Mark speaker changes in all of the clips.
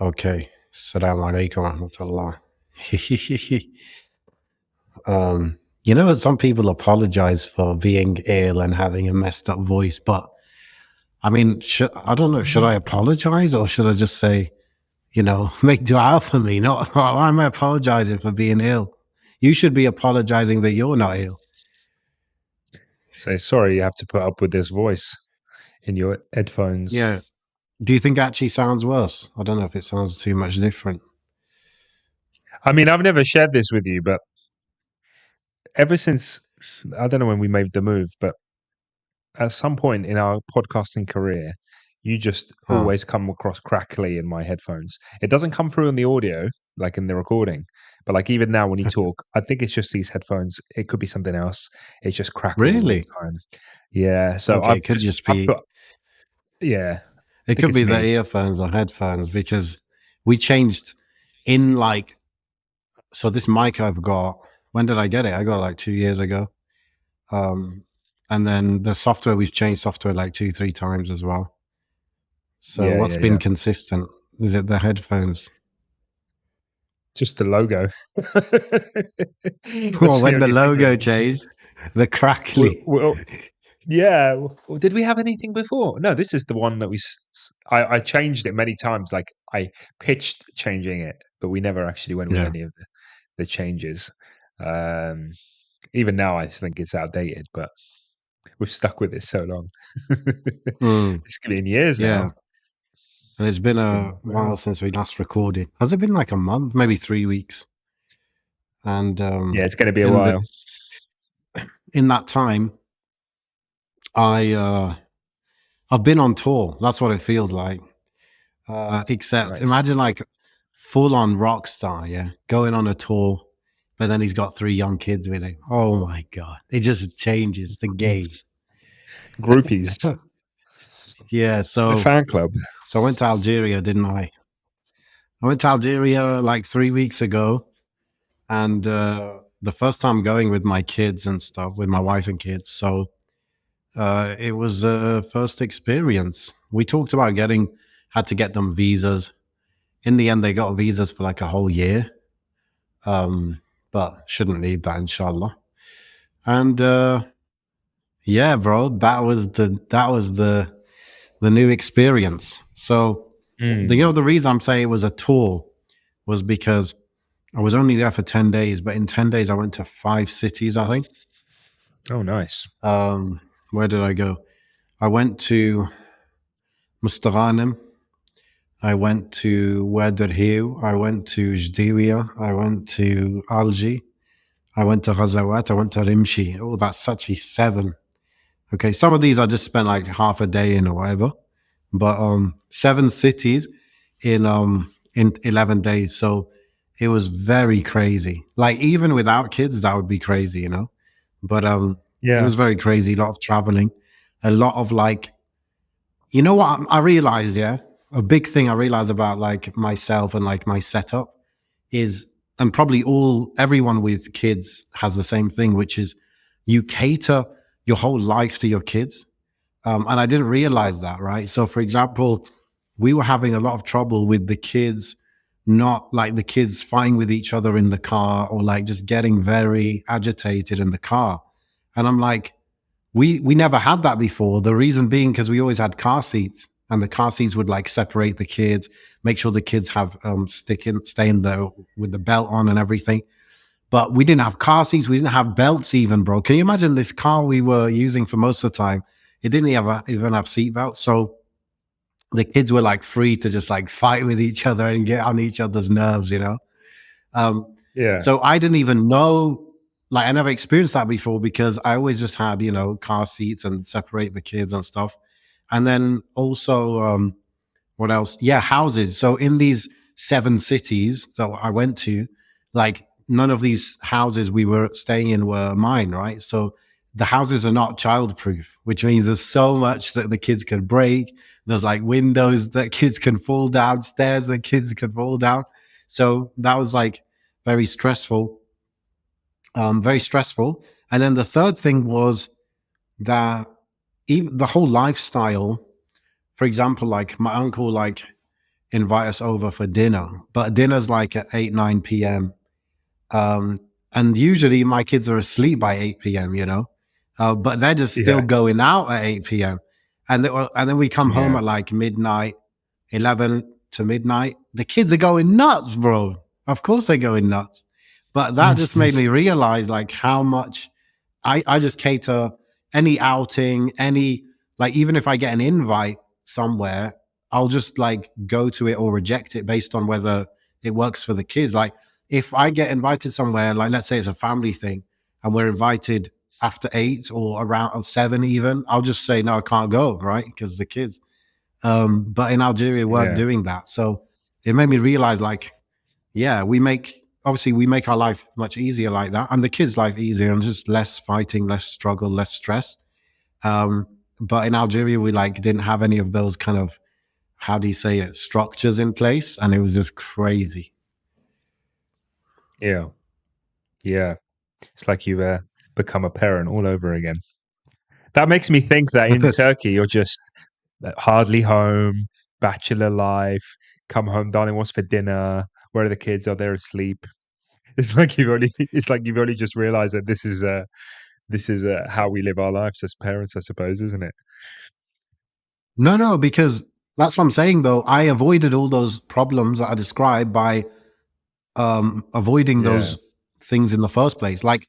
Speaker 1: Okay. Assalamu alaikum wa rahmatullah. Some people apologize for being ill and having a messed up voice, but I mean, I don't know, should I apologize or should I just say, make dua for me? Not, why am I apologizing for being ill? You should be apologizing that you're not ill.
Speaker 2: Say, sorry, you have to put up with this voice in your headphones.
Speaker 1: Yeah. Do you think it actually sounds worse? I don't know if it sounds too much different.
Speaker 2: I mean, I've never shared this with you, but ever since, I don't know when we made the move, but at some point in our podcasting career, you just always come across crackly in my headphones. It doesn't come through in the audio, like in the recording, but like even now when you talk, I think it's just these headphones. It could be something else. It's just crackle all
Speaker 1: Really?
Speaker 2: the time. Yeah. So
Speaker 1: Okay, it could just be.
Speaker 2: Yeah.
Speaker 1: It could be the earphones or headphones because we changed in so this mic I've got, when did I get it? I got it like 2 years ago. And then the software, we've changed software like 2-3 times as well. So what's been consistent? Is it the headphones?
Speaker 2: Just the logo.
Speaker 1: Well, when the logo changed, the crackly.
Speaker 2: Well, yeah. Well, did we have anything before? No, this is the one that I changed it many times. Like I pitched changing it, but we never actually went with any of the changes. Even now, I think it's outdated, but we've stuck with it so long. It's been years now.
Speaker 1: And it's been a while since we last recorded. Has it been like a month? Maybe 3 weeks? And
Speaker 2: yeah, it's going to be a while.
Speaker 1: In that time, I've been on tour. That's what it feels like. Except imagine like full on rock star, going on a tour, but then he's got 3 young kids with him. Oh my God. It just changes the game.
Speaker 2: Groupies.
Speaker 1: Yeah. So
Speaker 2: a fan club.
Speaker 1: So I went to Algeria, didn't I? I went to Algeria like 3 weeks ago. And the first time going with my kids and stuff, with my wife and kids. So it was a first experience. We talked about had to get them visas. In the end, they got visas for like a whole year. But shouldn't need that, inshallah. And yeah, bro, that was the new experience. So the reason I'm saying it was a tour was because I was only there for 10 days, but in 10 days I went to 5 cities, I think.
Speaker 2: Oh, nice.
Speaker 1: Where did I go? I went to Mustaghanim. I went to Wadarhiu. I went to Jdiwia. I went to Algi. I went to Ghazawat. I went to Rimshi. Oh, that's actually 7. Okay, some of these I just spent like half a day in or whatever. But 7 cities in 11 days. So it was very crazy. Like even without kids, that would be crazy, But it was very crazy. A lot of traveling, a lot of like, you know what I realized? A big thing I realized about like myself and like my setup is, and probably everyone with kids has the same thing, which is you cater your whole life to your kids. And I didn't realize that, right? So for example, we were having a lot of trouble with the kids, not like the kids fighting with each other in the car or like just getting very agitated in the car. And I'm like, we never had that before. The reason being because we always had car seats, and the car seats would like separate the kids, make sure the kids have stay in there with the belt on and everything. But we didn't have car seats. We didn't have belts even, bro. Can you imagine this car we were using for most of the time? It didn't even have seat belts. So the kids were like free to just like fight with each other and get on each other's nerves, So I didn't even know, like I never experienced that before because I always just had, car seats and separate the kids and stuff. And then also, what else? Yeah, houses. So in these 7 cities that I went to, like none of these houses we were staying in were mine, right? So the houses are not childproof, which means there's so much that the kids can break. There's like windows that kids can fall down, stairs that kids can fall down. So that was like very stressful. Very stressful. And then the third thing was that even the whole lifestyle, for example, like my uncle, like invite us over for dinner, but dinner's like at 8, 9 p.m. Um, and usually my kids are asleep by 8 p.m., but they're just still
Speaker 2: Yeah.
Speaker 1: going out at 8 p.m. And then we come home
Speaker 2: Yeah.
Speaker 1: at like midnight, 11 to midnight. The kids are going nuts, bro. Of course they're going nuts. But that just made me realize like how much I just cater any outing, any, like, even if I get an invite somewhere, I'll just like go to it or reject it based on whether it works for the kids. Like, if I get invited somewhere, like let's say it's a family thing and we're invited after 8 or around 7 even, I'll just say no, I can't go, right? Because the kids. But in Algeria, we weren't
Speaker 2: Yeah.
Speaker 1: doing that. So it made me realize like, yeah, we make our life much easier like that, and the kids' life easier, and just less fighting, less struggle, less stress. Um, but in Algeria, we like didn't have any of those kind of, how do you say it, structures in place, and it was just crazy.
Speaker 2: Yeah. Yeah. It's like you've become a parent all over again. That makes me think that in
Speaker 1: That's-
Speaker 2: Turkey, you're just hardly home, bachelor life, come home, darling, what's for dinner? Where are the kids? Are they asleep? It's like you've only just realized that this is how we live our lives as parents, I suppose, isn't it?
Speaker 1: no, because that's what I'm saying. Though I avoided all those problems that I described by avoiding
Speaker 2: Yeah.
Speaker 1: those things in the first place. Like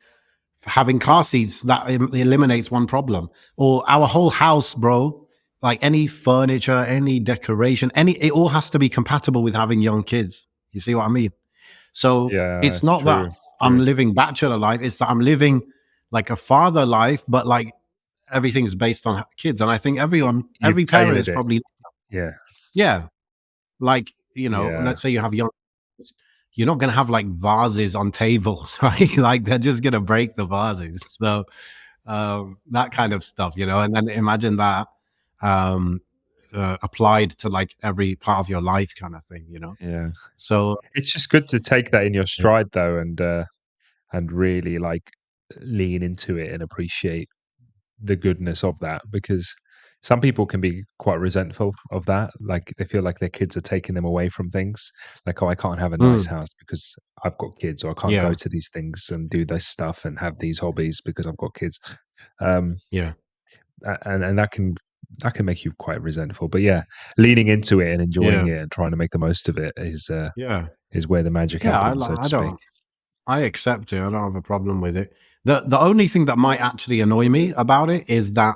Speaker 1: having car seats, that eliminates one problem. Or our whole house, bro, like any furniture, any decoration, it all has to be compatible with having young kids. You see what I mean? So
Speaker 2: Yeah.
Speaker 1: it's not that
Speaker 2: True.
Speaker 1: I'm
Speaker 2: True.
Speaker 1: living bachelor life, it's that I'm living like a father life, but like everything's based on kids. And I think
Speaker 2: You've
Speaker 1: every parent
Speaker 2: tailored
Speaker 1: is
Speaker 2: it.
Speaker 1: probably,
Speaker 2: Yeah.
Speaker 1: yeah, like,
Speaker 2: Yeah.
Speaker 1: let's say you have young, you're not going to have like vases on tables, right? Like they're just going to break the vases. So that kind of stuff, and then imagine that um, applied to like every part of your life, kind of thing.
Speaker 2: Yeah.
Speaker 1: So
Speaker 2: It's just good to take that in your
Speaker 1: yeah,
Speaker 2: stride though, and really like lean into it and appreciate the goodness of that, because some people can be quite resentful of that. Like they feel like their kids are taking them away from things. Like, oh, I can't have a nice
Speaker 1: mm,
Speaker 2: house because I've got kids, or I can't go
Speaker 1: yeah,
Speaker 2: to these things and do this stuff and have these hobbies because I've got kids. Um,
Speaker 1: yeah,
Speaker 2: and that can make you quite resentful. But yeah, leaning into it and enjoying
Speaker 1: yeah,
Speaker 2: it and trying to make the most of it
Speaker 1: yeah,
Speaker 2: is where the magic
Speaker 1: yeah.
Speaker 2: happens, so to
Speaker 1: I
Speaker 2: speak.
Speaker 1: don't. I accept it. I don't have a problem with it. The only thing that might actually annoy me about it is that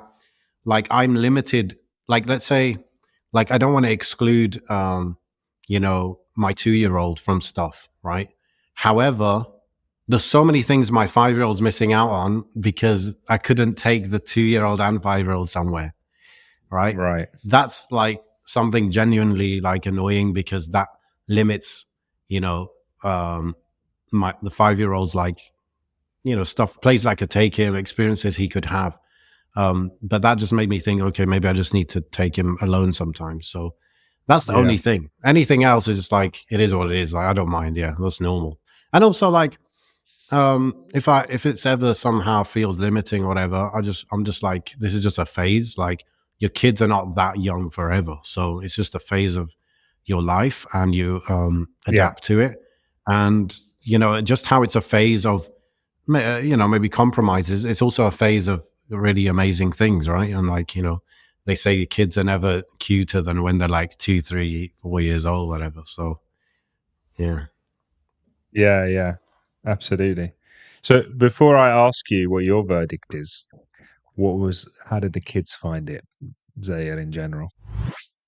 Speaker 1: like I'm limited. Like let's say, like I don't want to exclude my 2 year old from stuff, right? However, there's so many things my 5 year old's missing out on because I couldn't take the 2 year old and 5 year old somewhere, right?
Speaker 2: Right.
Speaker 1: That's like something genuinely like annoying because that limits, you know, um the 5 year old's like, stuff, places I could take him, experiences he could have. But that just made me think, okay, maybe I just need to take him alone sometimes. So that's the
Speaker 2: Yeah.
Speaker 1: only thing. Anything else is just like, it is what it is. Like, I don't mind. Yeah, that's normal. And also like, if it's ever somehow feels limiting or whatever, I'm just like, this is just a phase. Like your kids are not that young forever. So it's just a phase of your life, and you
Speaker 2: Yeah.
Speaker 1: adapt to it. And just how it's a phase of maybe compromises, it's also a phase of really amazing things, right? And like, they say kids are never cuter than when they're like 2, 3, 4 years old, whatever. So yeah.
Speaker 2: Yeah. Yeah. Absolutely. So before I ask you what your verdict is, how did the kids find it, Zaire, in general?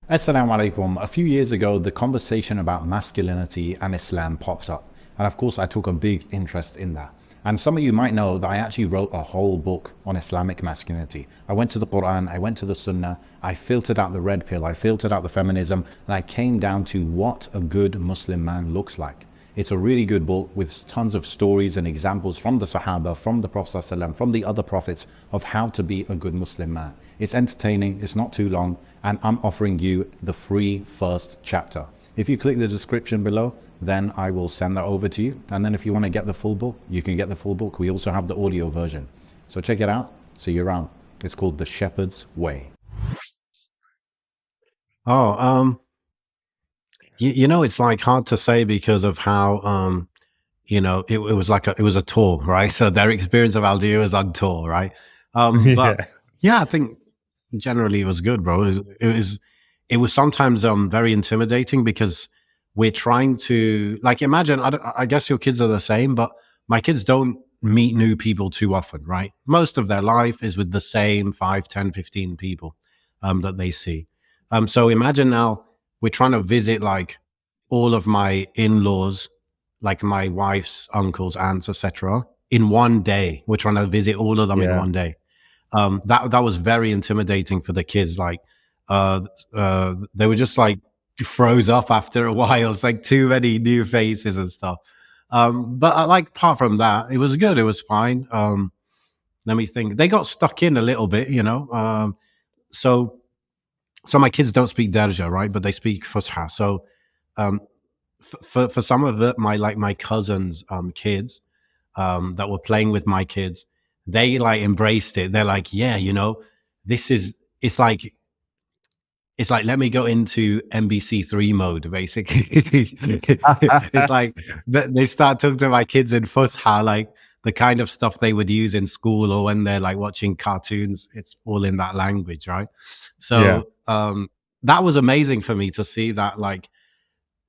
Speaker 3: Assalamu alaikum. A few years ago, the conversation about masculinity and Islam popped up. And of course, I took a big interest in that. And some of you might know that I actually wrote a whole book on Islamic masculinity. I went to the Quran, I went to the Sunnah, I filtered out the red pill, I filtered out the feminism, and I came down to what a good Muslim man looks like. It's a really good book with tons of stories and examples from the Sahaba, from the Prophet ﷺ, from the other prophets of how to be a good Muslim man. It's entertaining, it's not too long, and I'm offering you the free first chapter. If you click the description below, then I will send that over to you. And then if you want to get the full book, you can get the full book. We also have the audio version. So check it out. See you around. It's called The Shepherd's Way.
Speaker 1: Oh, you know, it's like hard to say because of how it was like it was a tour, right? So their experience of Algeria was on tour, right? But
Speaker 2: Yeah,
Speaker 1: yeah, I think generally it was good, bro. It was sometimes very intimidating because we're trying to like imagine. I guess your kids are the same, but my kids don't meet new people too often, right? Most of their life is with the same 5, 10, 15 people that they see. So imagine now we're trying to visit like all of my in-laws, like my wife's uncles, aunts, etc. in one day. We're trying to visit all of them in
Speaker 2: yeah,
Speaker 1: one day. That was very intimidating for the kids. Like, uh, they were just like froze up after a while. It's like too many new faces and stuff. But like apart from that, it was good. It was fine. Let me think. They got stuck in a little bit, you know. So so my kids don't speak Derja, right? But they speak Fusha. So um, for some of it, my cousins' kids that were playing with my kids, they like embraced it. They're like, yeah, this is it's like let me go into NBC3 mode, basically. It's like they start talking to my kids in Fusha, like the kind of stuff they would use in school or when they're like watching cartoons. It's all in that language, right?
Speaker 2: yeah,
Speaker 1: So that was amazing for me to see that, like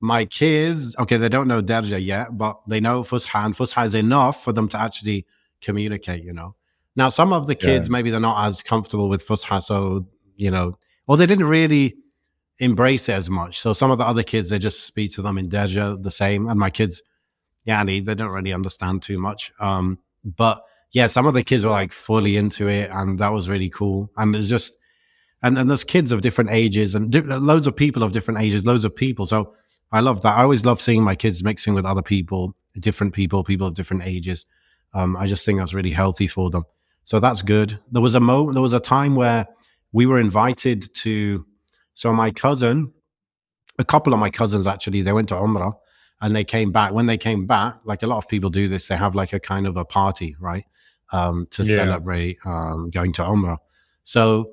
Speaker 1: my kids, okay, they don't know Derja yet, but they know Fusha, and Fusha is enough for them to actually communicate. Now, some of the
Speaker 2: yeah.
Speaker 1: kids, maybe they're not as comfortable with Fusha, so, or they didn't really embrace it as much. So some of the other kids, they just speak to them in Derja the same. And my kids, yeah, they don't really understand too much. But yeah, some of the kids were like fully into it, and that was really cool. And it's just, and there's kids of different ages and loads of people of different ages, loads of people. So I love that. I always love seeing my kids mixing with other people, different people of different ages. I just think that's really healthy for them. So that's good. There was a time where we were invited to. So my cousin, a couple of my cousins actually, they went to Umrah and they came back. When they came back, like a lot of people do this, they have like a kind of a party, right? To
Speaker 2: Yeah.
Speaker 1: celebrate going to Umrah. So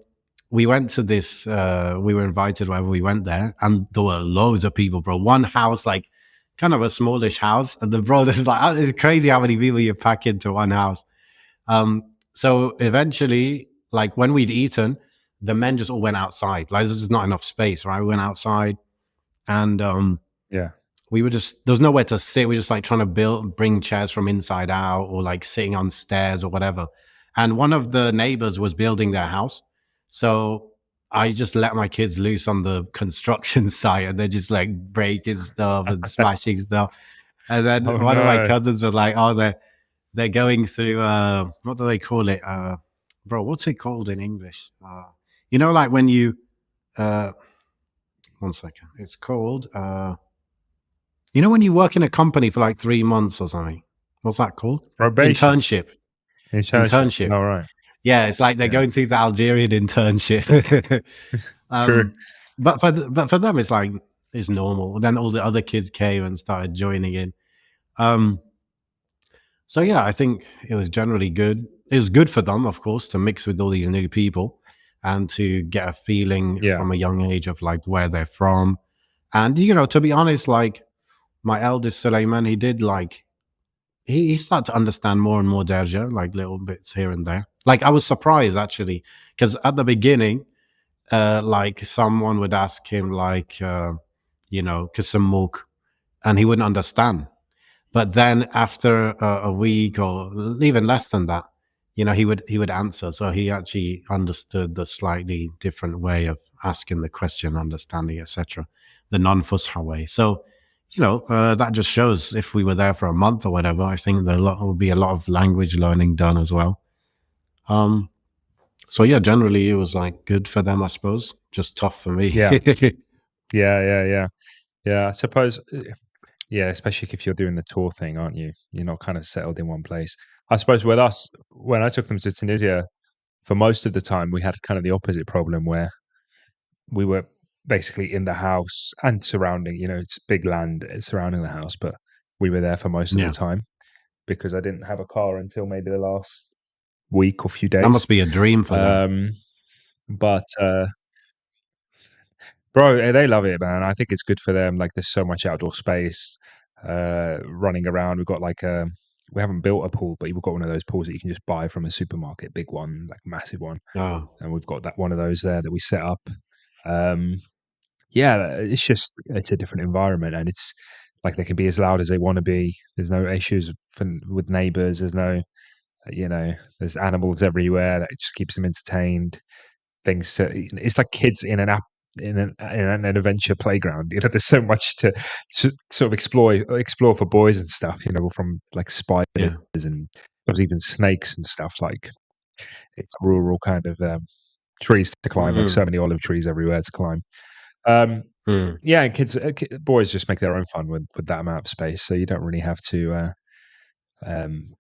Speaker 1: we went to this, we were invited wherever we went there, and there were loads of people, bro. One house, like kind of a smallish house. And the bro, this is like, it's crazy how many people you pack into one house. So eventually, like when we'd eaten, the men just all went outside. Like there's not enough space, right? We went outside and
Speaker 2: Yeah.
Speaker 1: we were just there's nowhere to sit. We were just like trying to bring chairs from inside out or like sitting on stairs or whatever. And one of the neighbors was building their house, so I just let my kids loose on the construction site, and they're just like breaking stuff and smashing stuff. And then
Speaker 2: Oh
Speaker 1: one of my
Speaker 2: no.
Speaker 1: cousins was like, "Oh, they're going through what do they call it, bro? What's it called in English? Like when you uh, one second, it's called." When you work in a company for like 3 months or something, what's that called?
Speaker 2: Probation.
Speaker 1: Internship.
Speaker 2: Internship.
Speaker 1: Internship.
Speaker 2: All right.
Speaker 1: Yeah, it's like they're
Speaker 2: Yeah.
Speaker 1: going through the Algerian internship.
Speaker 2: True.
Speaker 1: um, but for them, it's like it's normal. Then all the other kids came and started joining in. Um, so yeah, I think it was generally good. It was good for them, of course, to mix with all these new people and to get a feeling
Speaker 2: Yeah.
Speaker 1: from a young age of like where they're from. And to be honest, like my eldest Suleiman, he did like he started to understand more and more Derja, like little bits here and there. Like I was surprised actually, because at the beginning, like someone would ask him like, Kasamuk, and he wouldn't understand. But then after a week or even less than that, he would answer. So he actually understood the slightly different way of asking the question, understanding, etc., the non-Fusha way. So that just shows if we were there for a month or whatever, I think there would be a lot of language learning done as well. Um, so yeah, generally it was like good for them, I suppose. Just tough for me.
Speaker 2: Yeah. Yeah. Yeah. Yeah. Yeah. I suppose. Yeah, especially if you're doing the tour thing, aren't you? You're not kind of settled in one place. I suppose with us, when I took them to Tunisia, for most of the time, we had kind of the opposite problem where we were basically in the house and surrounding, it's big land surrounding the house, but we were there for most of the
Speaker 1: Yeah,
Speaker 2: time because I didn't have a car until maybe the last week or few
Speaker 1: that
Speaker 2: days.
Speaker 1: must be a dream for them.
Speaker 2: Um, but Bro, they love it, man. I think it's good for them. Like, there's so much outdoor space, running around. We've got like we haven't built a pool, but we've got one of those pools that you can just buy from a supermarket, big one, like massive one.
Speaker 1: Oh,
Speaker 2: And we've got that one of those there that we set up. Um, yeah, it's a different environment, and it's like they can be as loud as they want to be. There's no issues with neighbors. There's no, there's animals everywhere. That just keeps them entertained. Things to, it's like kids in an app in an adventure playground. There's so much to sort of explore for boys and stuff. From like spiders
Speaker 1: yeah.
Speaker 2: and there's even snakes and stuff. Like, it's rural kind of trees to climb. Like, so
Speaker 1: Mm,
Speaker 2: many olive trees everywhere to climb. Um,
Speaker 1: mm,
Speaker 2: yeah, and boys just make their own fun with that amount of space, so you don't really have to um,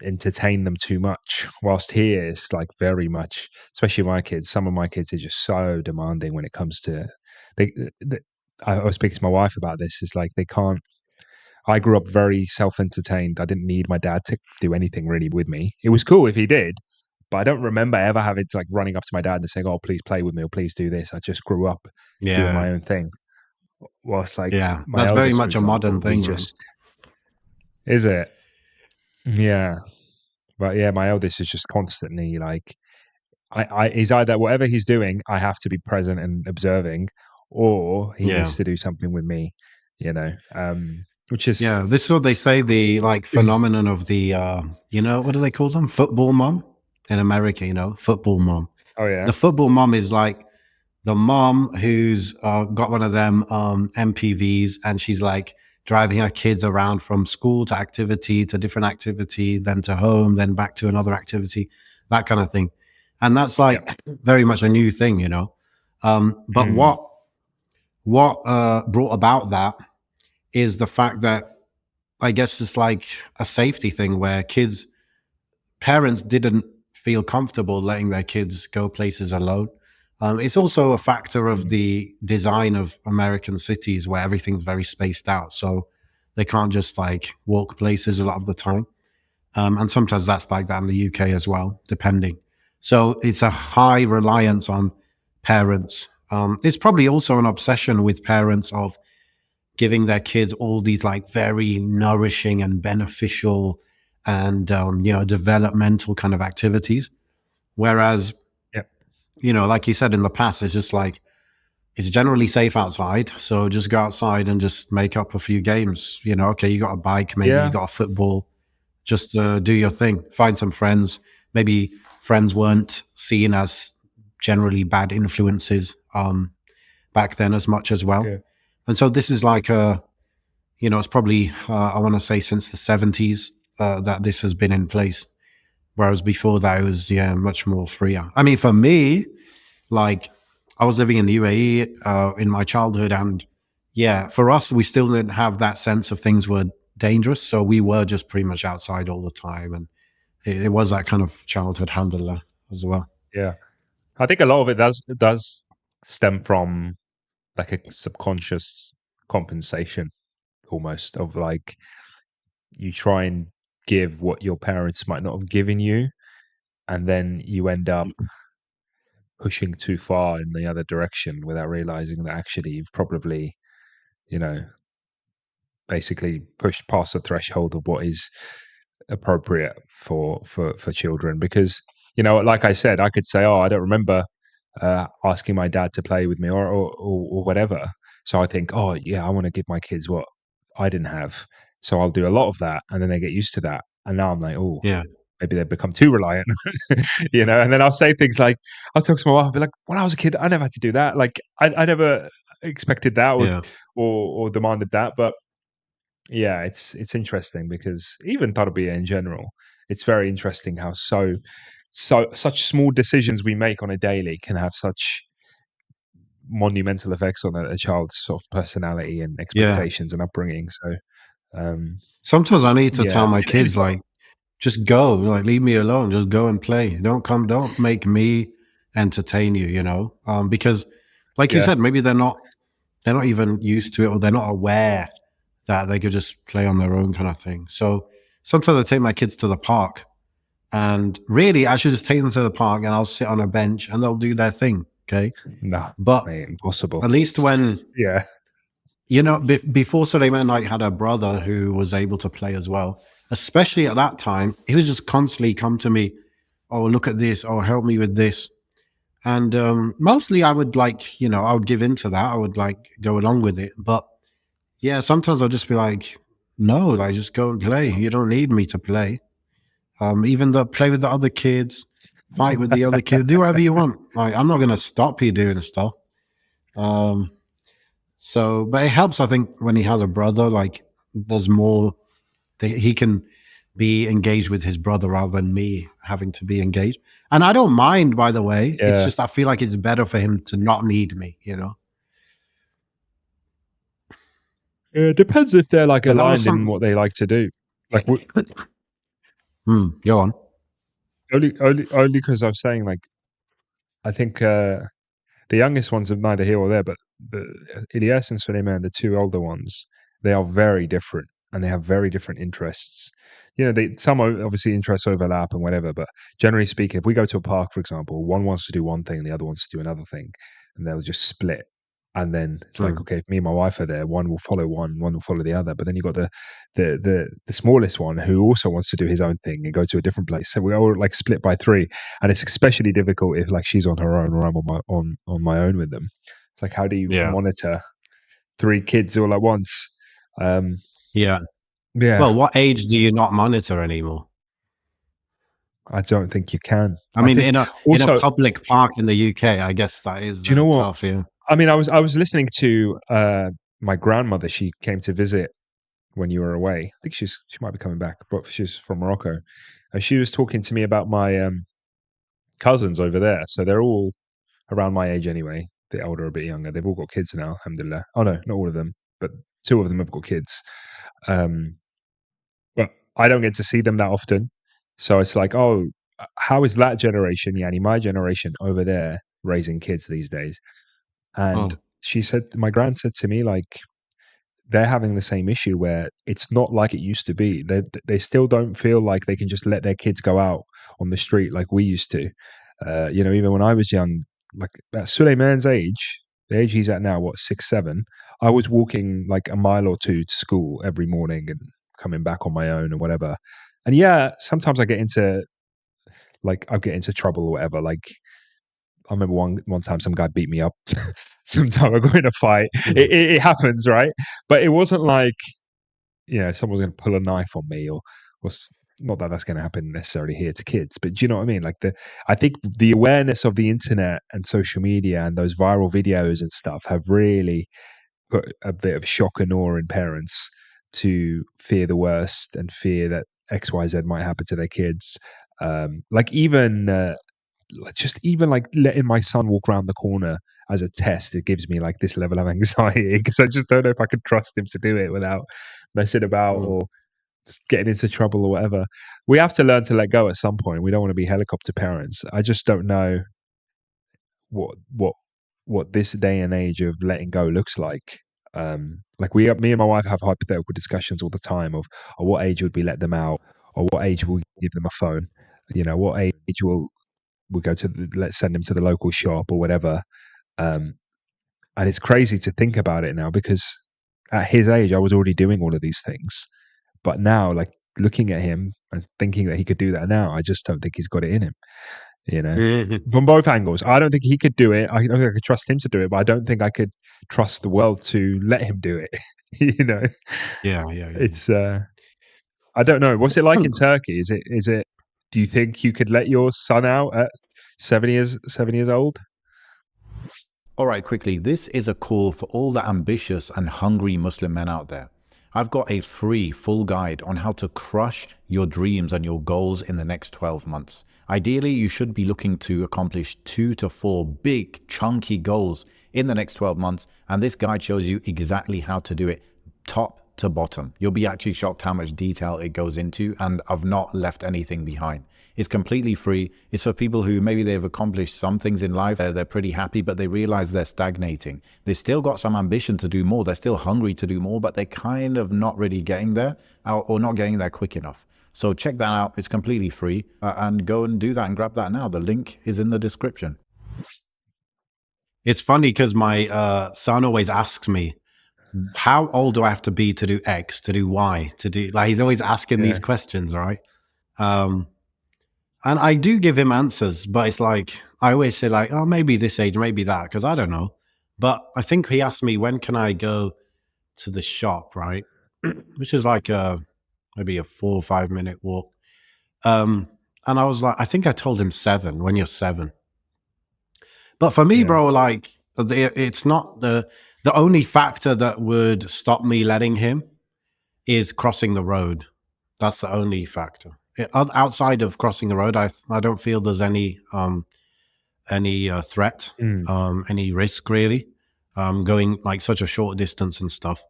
Speaker 2: entertain them too much. Whilst here, it's like very much, especially my kids. Some of my kids are just so demanding when it comes to. They, they I was speaking to my wife about this. It's like they can't. I grew up very self-entertained. I didn't need my dad to do anything really with me. It was cool if he did, but I don't remember ever having to like running up to my dad and saying, "Oh, please play with me," or "Please do this." I just grew up doing
Speaker 1: yeah,
Speaker 2: my own thing. Whilst like
Speaker 1: yeah.
Speaker 2: my
Speaker 1: That's very
Speaker 2: eldest, for
Speaker 1: much a modern
Speaker 2: example, he
Speaker 1: thing, man.
Speaker 2: just is it. Yeah. But yeah, my eldest is just constantly like he's either whatever he's doing, I have to be present and observing, or he
Speaker 1: Yeah,
Speaker 2: needs to do something with me, which is
Speaker 1: yeah. This is what they say. The like phenomenon of the, what do they call them? Football mom in America. Football mom.
Speaker 2: oh yeah,
Speaker 1: The football mom is like the mom who's got one of them MPVs, and she's like driving her kids around from school to activity to different activity, then to home, then back to another activity, that kind of thing. And that's
Speaker 2: yeah,
Speaker 1: like very much a new thing. But
Speaker 2: mm,
Speaker 1: what brought about that is the fact that I guess it's like a safety thing where parents didn't feel comfortable letting their kids go places alone. It's also a factor of
Speaker 2: mm,
Speaker 1: the design of American cities where everything's very spaced out. So they can't just like walk places a lot of the time. And sometimes that's like that in the UK as well, depending. So it's a high reliance on parents. It's probably also an obsession with parents of giving their kids all these like very nourishing and beneficial and developmental kind of activities. Whereas,
Speaker 2: yeah,
Speaker 1: like you said in the past, it's just like it's generally safe outside. So just go outside and just make up a few games. Okay, you got a bike, maybe you
Speaker 2: yeah,
Speaker 1: got a football. Just do your thing. Find some friends. Maybe friends weren't seen as generally bad influences back then as much as well.
Speaker 2: yeah,
Speaker 1: And so this is like it's probably I want to say since the 70s that this has been in place. Whereas before that, it was much more freer. I mean, for me, like I was living in the UAE in my childhood, and for us, we still didn't have that sense of things were dangerous, so we were just pretty much outside all the time, and it was that kind of childhood, alhamdulillah, as well.
Speaker 2: yeah. I think a lot of it does stem from like a subconscious compensation, almost, of like you try and give what your parents might not have given you, and then you end up pushing too far in the other direction without realizing that actually you've probably, you know, basically pushed past the threshold of what is appropriate for children. Because, like I said, I could say, oh, I don't remember asking my dad to play with me, or whatever. So I think, oh yeah, I want to give my kids what I didn't have, so I'll do a lot of that, and then they get used to that, and now I'm like, oh,
Speaker 1: Yeah,
Speaker 2: maybe they've become too reliant, and then I'll say things like, I'll talk to my wife, I'll be like, when I was a kid, I never had to do that. Like, I never expected that, or,
Speaker 1: yeah,
Speaker 2: or demanded that. But yeah, it's interesting because even Tarbiyah in general, it's very interesting how such small decisions we make on a daily can have such monumental effects on a child's sort of personality and
Speaker 1: yeah.
Speaker 2: expectations and upbringing. So um,
Speaker 1: Sometimes I need to
Speaker 2: yeah,
Speaker 1: tell my
Speaker 2: and it's
Speaker 1: kids like, just go, like leave me alone, just go and play. Don't make me entertain you, because like you
Speaker 2: yeah,
Speaker 1: said, maybe they're not even used to it, or they're not aware that they could just play on their own kind of thing. So sometimes I take my kids to the park, and really I should just take them to the park and I'll sit on a bench and they'll do their thing. Okay.
Speaker 2: No,
Speaker 1: But
Speaker 2: mate, impossible.
Speaker 1: at least when,
Speaker 2: Yeah.
Speaker 1: before Suleiman like had a brother who was able to play as well, especially at that time, he would just constantly come to me, oh, look at this, oh, help me with this. And mostly I would I would give in to that. I would like go along with it. But yeah, sometimes I'll just be like, no, like just go and play. You don't need me to play. Even though play with the other kids, fight with the other kids, do whatever you want. Like I'm not gonna stop you doing stuff. Um, but it helps, I think, when he has a brother. Like there's more that he can be engaged with his brother rather than me having to be engaged. And I don't mind, by the way. It's
Speaker 2: Yeah.
Speaker 1: just I feel like it's better for him to not need me.
Speaker 2: It depends if they're like
Speaker 1: But that was
Speaker 2: aligned in
Speaker 1: something.
Speaker 2: what they like to do. Like
Speaker 1: Go on.
Speaker 2: only because I was saying like I think the youngest ones are neither here or there, but the Ilyas and Suleiman, the two older ones, they are very different and they have very different interests. Some obviously interests overlap and whatever, but generally speaking, if we go to a park, for example, one wants to do one thing, the other wants to do another thing, and they'll just split. And then it's like, okay, if me and my wife are there, one will follow one will follow the other. But then you've got the smallest one who also wants to do his own thing and go to a different place. So we all like split by three, and it's especially difficult if like she's on her own or I'm on my own with them. It's like, how do you
Speaker 1: Yeah.
Speaker 2: monitor three kids all at once?
Speaker 1: Yeah.
Speaker 2: Yeah,
Speaker 1: Well, what age do you not monitor anymore?
Speaker 2: I don't think you can.
Speaker 1: I mean,
Speaker 2: think
Speaker 1: in a
Speaker 2: also,
Speaker 1: public park in the UK, I guess that is
Speaker 2: do you know what?
Speaker 1: tough. Yeah.
Speaker 2: I mean, I was listening to my grandmother. She came to visit when you were away. I think she might be coming back, but she's from Morocco, and she was talking to me about my cousins over there. So they're all around my age anyway. A bit older, a bit younger. They've all got kids now, alhamdulillah. Oh no, not all of them, but two of them have got kids. But I don't get to see them that often. So it's like, oh, how is that generation, Yani, my generation over there raising kids these days? And
Speaker 1: Oh.
Speaker 2: my grand said to me, like, they're having the same issue where it's not like it used to be. They still don't feel like they can just let their kids go out on the street like we used to. Even when I was young, like at Suleiman's age, the age he's at now, what, 6, 7, I was walking like a mile or two to school every morning and coming back on my own or whatever. And yeah, sometimes I'll get into trouble or whatever. Like I remember one time some guy beat me up. Sometime I got in a fight. It happens, right? But it wasn't like someone's going to pull a knife on me or not that that's going to happen necessarily here to kids. But do you know what I mean? Like I think the awareness of the internet and social media and those viral videos and stuff have really put a bit of shock and awe in parents to fear the worst and fear that XYZ might happen to their kids. Like even like letting my son walk around the corner as a test, it gives me like this level of anxiety because I just don't know if I could trust him to do it without messing about or just getting into trouble or whatever. We have to learn to let go at some point. We don't want to be helicopter parents. I just don't know what what what this day and age of letting go looks like. Like me and my wife have hypothetical discussions all the time of at what age would we let them out, or what age will we give them a phone? What age will we go to? Let's send them to the local shop or whatever. And it's crazy to think about it now because at his age, I was already doing all of these things. But now, like looking at him and thinking that he could do that now, I just don't think he's got it in him. From both angles, I don't think he could do it. I don't think I could trust him to do it, but I don't think I could trust the world to let him do it.
Speaker 1: Yeah.
Speaker 2: It's I don't know. What's it like in Turkey? Is it? Do you think you could let your son out at 7 years old?
Speaker 3: All right, quickly, this is a call for all the ambitious and hungry Muslim men out there. I've got a free full guide on how to crush your dreams and your goals in the next 12 months. Ideally, you should be looking to accomplish 2 to 4 big chunky goals in the next 12 months, and this guide shows you exactly how to do it top to bottom. You'll be actually shocked how much detail it goes into, and I've not left anything behind. It's completely free. It's for people who maybe they've accomplished some things in life, they're pretty happy, but they realize they're stagnating. They've still got some ambition to do more. They're still hungry to do more, but they're kind of not really getting there or not getting there quick enough. So check that out. It's completely free and go and do that and grab that now. The link is in the description.
Speaker 1: it's funny because my son always asks me, how old do I have to be to do X, to do Y, to do, like, he's always asking these
Speaker 2: Yeah.
Speaker 1: questions, right? And I do give him answers, but it's like, I always say, like, oh, maybe this age, maybe that, because I don't know. But I think he asked me, when can I go to the shop, right? Which is like maybe a 4 or 5 minute walk. And I was like, I think I told him 7, when you're 7. But for me,
Speaker 2: Yeah.
Speaker 1: bro, like, it's not the only factor that would stop me letting him is crossing the road. That's the only factor. Outside of crossing the road, I don't feel there's any threat,
Speaker 2: Mm.
Speaker 1: any risk really, going like such a short distance and stuff.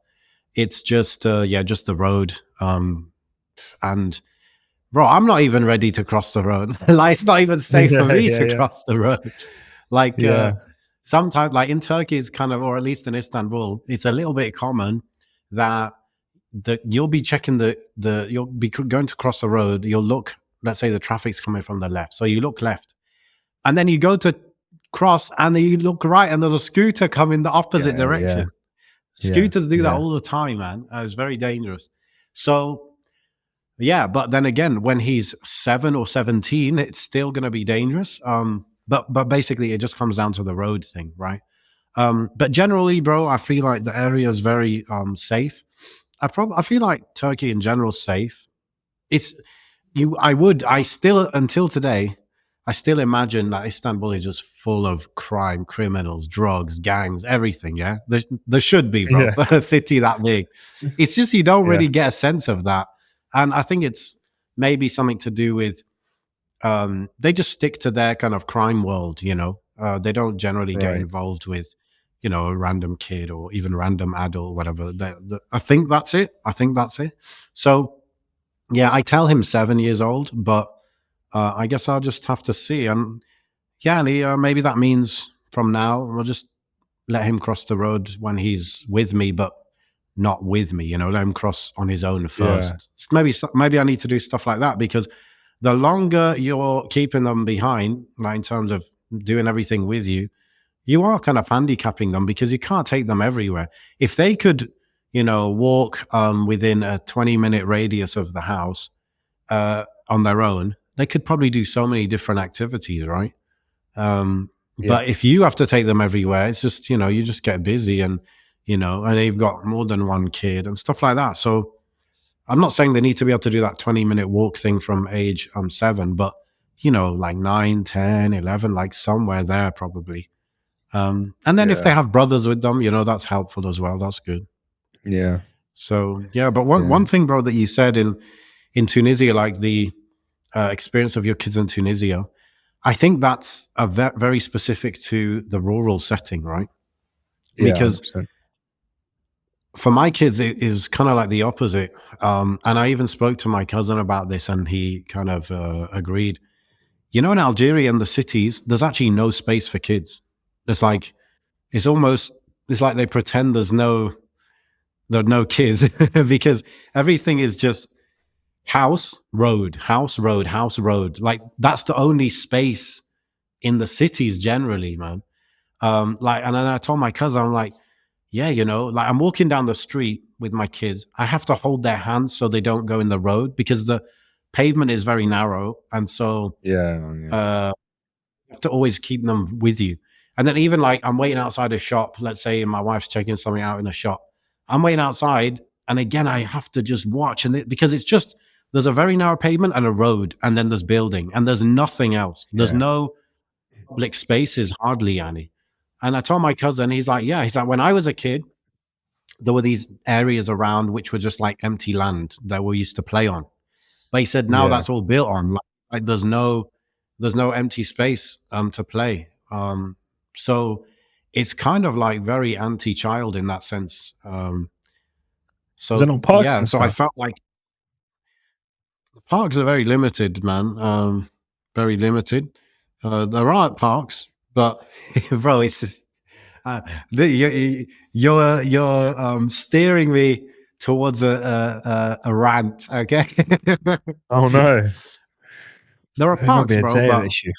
Speaker 1: It's just just the road. And bro, I'm not even ready to cross the road. Like, it's not even safe for
Speaker 2: Yeah,
Speaker 1: me
Speaker 2: yeah,
Speaker 1: to
Speaker 2: yeah.
Speaker 1: cross the road. Like,
Speaker 2: Yeah.
Speaker 1: sometimes, like in Turkey, it's kind of, or at least in Istanbul, it's a little bit common that you'll be checking you'll be going to cross the road. You'll look. Let's say the traffic's coming from the left, so you look left, and then you go to cross, and then you look right, and there's a scooter coming the opposite
Speaker 2: Yeah, yeah.
Speaker 1: direction.
Speaker 2: Yeah.
Speaker 1: Scooters do that
Speaker 2: Yeah.
Speaker 1: all the time, man. It's very dangerous. So yeah, but then again, when he's 7 or 17, it's still going to be dangerous. But basically, it just comes down to the road thing, right? But generally, bro, I feel like the area is very safe. I feel like Turkey in general is safe. It's I still, until today, I still imagine that Istanbul is just full of crime, criminals, drugs, gangs, everything. Yeah, there should be, bro,
Speaker 2: Yeah.
Speaker 1: for a city that big. It's just you don't
Speaker 2: Yeah.
Speaker 1: really get a sense of that, and I think it's maybe something to do with they just stick to their kind of crime world. They don't generally get
Speaker 2: Right.
Speaker 1: involved with a random kid or even random adult, whatever. I think that's it. So yeah, I tell him 7 years old, but I guess I'll just have to see. And yeah, maybe that means from now we'll just let him cross the road when he's with me, but not with me. Let him cross on his own
Speaker 2: Yeah.
Speaker 1: first. Maybe I need to do stuff like that, because the longer you're keeping them behind, like in terms of doing everything with you, you are kind of handicapping them, because you can't take them everywhere. If they could, walk within a 20-minute radius of the house on their own, they could probably do so many different activities, right?
Speaker 2: Yeah.
Speaker 1: But if you have to take them everywhere, it's just, you just get busy, and, and they've got more than one kid and stuff like that. So I'm not saying they need to be able to do that 20-minute walk thing from age 7, but, like 9, 10, 11, like somewhere there probably. And then if
Speaker 2: Yeah.
Speaker 1: they have brothers with them, that's helpful as well. That's good.
Speaker 2: Yeah.
Speaker 1: So yeah, but one thing, bro, that you said in Tunisia, like the experience of your kids in Tunisia, I think that's very specific to the rural setting, right?
Speaker 2: Yeah.
Speaker 1: Because
Speaker 2: 100%.
Speaker 1: for my kids, it was kind of like the opposite. And I even spoke to my cousin about this, and he kind of agreed. In Algeria and the cities, there's actually no space for kids. It's like it's almost it's like they pretend there are no kids because everything is just house, road, house, road, house, road. Like, that's the only space in the cities generally, man. Like, and then I told my cousin, I'm like, yeah, like, I'm walking down the street with my kids. I have to hold their hands so they don't go in the road, because the pavement is very narrow, and so
Speaker 2: Yeah. Yeah.
Speaker 1: you have to always keep them with you. And then even like I'm waiting outside a shop, let's say my wife's checking something out in a shop. I'm waiting outside, and again I have to just watch, because it's just there's a very narrow pavement and a road, and then there's building, and there's nothing else. There's
Speaker 2: Yeah.
Speaker 1: no public spaces hardly any. And I told my cousin, he's like, when I was a kid, there were these areas around which were just like empty land that we used to play on. But he said now
Speaker 2: Yeah.
Speaker 1: that's all built on. Like there's no empty space to play. So it's kind of like very anti-child in that sense.
Speaker 2: Is there
Speaker 1: So
Speaker 2: not parks
Speaker 1: yeah,
Speaker 2: and
Speaker 1: so I
Speaker 2: stuff?
Speaker 1: felt like the parks are very limited, man. Very limited. There are parks, but bro, it's just, uh, you're steering me towards a rant. Okay.
Speaker 2: Oh no.
Speaker 1: There are
Speaker 2: It might be
Speaker 1: parks,
Speaker 2: a
Speaker 1: bro,
Speaker 2: data
Speaker 1: but
Speaker 2: issue.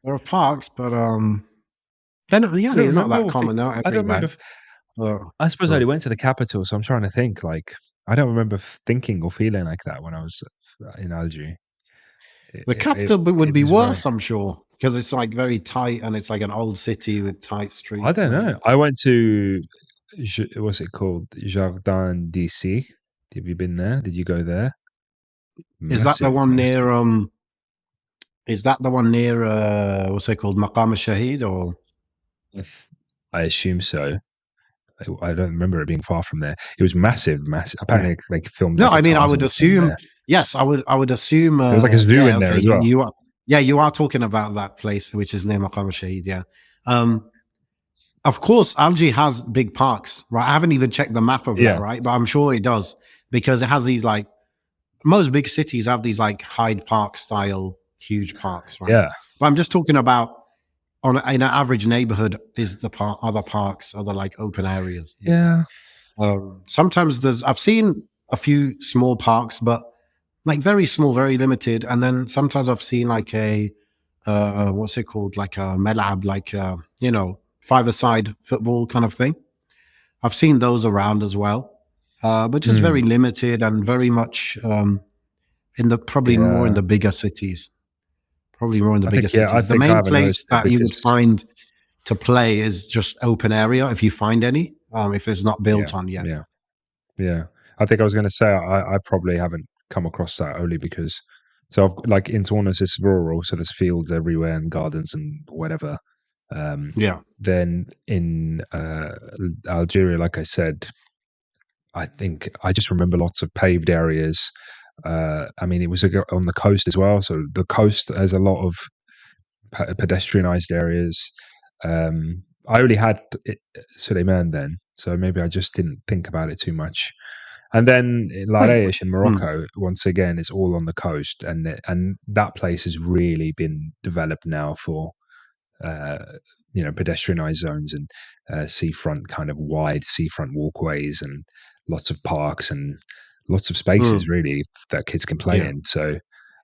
Speaker 1: there are parks, but They're not,
Speaker 2: I don't
Speaker 1: they're not
Speaker 2: remember.
Speaker 1: that common. They're not
Speaker 2: I don't remember.
Speaker 1: everywhere.
Speaker 2: I suppose I
Speaker 1: Uh,
Speaker 2: only went to the capital, so I'm trying to think. Like, I don't remember thinking or feeling like that when I was in Algiers.
Speaker 1: the capital would
Speaker 2: It
Speaker 1: be
Speaker 2: was very.
Speaker 1: worse, I'm sure, because it's like very tight and it's like an old city with tight
Speaker 2: I
Speaker 1: streets.
Speaker 2: don't
Speaker 1: Maybe.
Speaker 2: know. I went to what's it called? Jardin d'ici. Have you been there? Did you go there?
Speaker 1: Is that the
Speaker 2: Massive,
Speaker 1: one
Speaker 2: massive.
Speaker 1: near? Is that the one near? What's it called? Maqam al-Shahid or?
Speaker 2: I assume so. I don't remember it being far from there. It was massive, massive.
Speaker 1: Yeah.
Speaker 2: Apparently, they filmed
Speaker 1: No,
Speaker 2: like a
Speaker 1: I mean, I would
Speaker 2: Tarzan film
Speaker 1: assume.
Speaker 2: there.
Speaker 1: Yes, I would assume.
Speaker 2: There was like a zoo
Speaker 1: Yeah.
Speaker 2: in there
Speaker 1: Okay.
Speaker 2: as well.
Speaker 1: You are. Yeah, you are talking about that place, which is near Maqam al-Shahid. Yeah. Um, of course, Algiers has big parks, right? I haven't even checked the map of that,
Speaker 2: Yeah,
Speaker 1: right? But I'm sure it does because it has these like most big cities have these like Hyde Park style huge parks, right?
Speaker 2: yeah,
Speaker 1: But I'm just talking about in an average neighborhood is the other parks, other like open areas.
Speaker 2: yeah.
Speaker 1: Sometimes I've seen a few small parks, but like very small, very limited. And then sometimes I've seen like what's it called? Like a melab, like, 5-a-side football kind of thing. I've seen those around as well, but just very
Speaker 2: Mm,
Speaker 1: limited and very much probably more in
Speaker 2: yeah.
Speaker 1: the bigger cities. Probably more in the
Speaker 2: I
Speaker 1: bigger
Speaker 2: think yeah. I
Speaker 1: cities. The
Speaker 2: think I
Speaker 1: main
Speaker 2: haven't
Speaker 1: place
Speaker 2: noticed it
Speaker 1: that you
Speaker 2: because
Speaker 1: would find to play is just open area if you find any, if it's not
Speaker 2: yeah,
Speaker 1: built on yet.
Speaker 2: yeah, yeah. I think I was going to say I probably haven't come across that only because like in Tornes it's rural, so there's fields everywhere and gardens and whatever. Um,
Speaker 1: Yeah.
Speaker 2: then in Algeria, like I said, I think I just remember lots of paved areas. I mean, it was on the coast as well, so the coast has a lot of pedestrianized areas. I only had Suleiman then, so maybe I just didn't think about it too much. And then
Speaker 1: Wait.
Speaker 2: Laraish in
Speaker 1: Mm,
Speaker 2: Morocco, once again, is all on the coast, and that place has really been developed now for uh, pedestrianized zones and seafront kind of wide seafront walkways and lots of parks and lots of spaces
Speaker 1: mm,
Speaker 2: really that kids can play
Speaker 1: yeah.
Speaker 2: in. So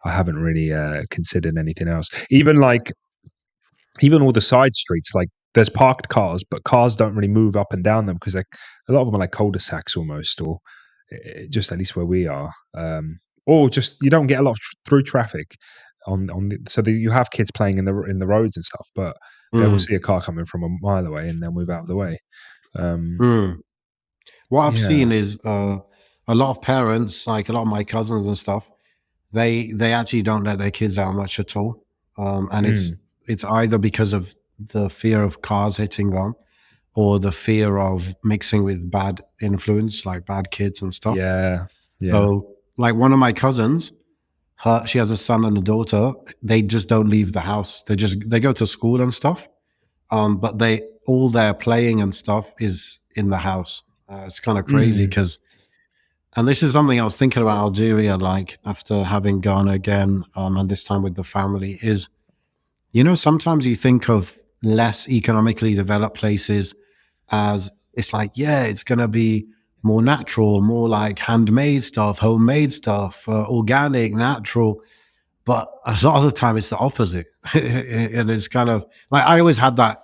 Speaker 2: I haven't really considered anything else. Even all the side streets, like there's parked cars, but cars don't really move up and down them because a lot of them are like cul-de-sacs almost, or just at least where we are, or just you don't get a lot of through traffic you have kids playing in the roads and stuff, but they will
Speaker 1: Mm,
Speaker 2: see a car coming from a mile away and they'll move out of the way. Um,
Speaker 1: mm. What I've
Speaker 2: yeah,
Speaker 1: seen is a lot of parents, like a lot of my cousins and stuff, they actually don't let their kids out much at all, and
Speaker 2: mm,
Speaker 1: it's either because of the fear of cars hitting them or the fear of mixing with bad influence, like bad kids and stuff.
Speaker 2: yeah, yeah,
Speaker 1: So, like one of my cousins, she has a son and a daughter. They just don't leave the house. They go to school and stuff. But they all their playing and stuff is in the house. It's kind of crazy
Speaker 2: mm,
Speaker 1: because, and this is something I was thinking about Algeria, like after having gone again, and this time with the family, is sometimes you think of less economically developed places as it's like, yeah, it's going to be more natural, more like handmade stuff, homemade stuff, organic, natural. But a lot of the time, it's the opposite. And it's kind of like I always had that,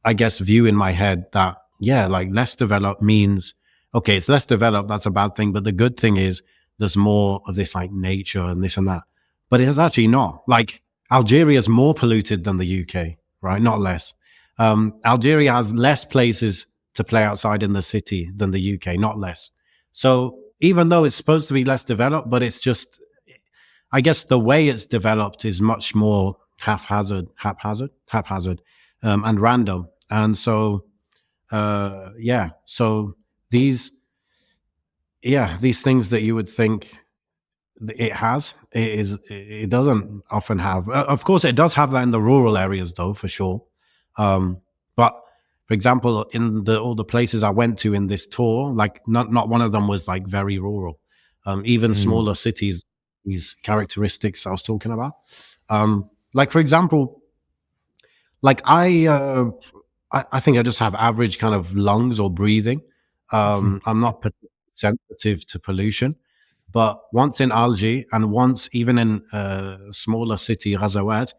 Speaker 1: I guess, view in my head that, yeah, like less developed means, okay, it's less developed. That's a bad thing. But the good thing is there's more of this like nature and this and that. But it's actually not. Like Algeria is more polluted than the UK, right? Not less. Algeria has less places to play outside in the city than the UK, not less. So even though it's supposed to be less developed, but it's just, I guess the way it's developed is much more and random. And so, yeah. So these, these things that you would think it doesn't often have. Of course, it does have that in the rural areas, though, for sure. But for example, in all the places I went to in this tour, like not one of them was like very rural. Even
Speaker 2: mm,
Speaker 1: smaller cities, these characteristics I was talking about. Like for example, like I think I just have average kind of lungs or breathing. I'm not sensitive to pollution, but once in Algiers and once even in a smaller city, Ghazawat,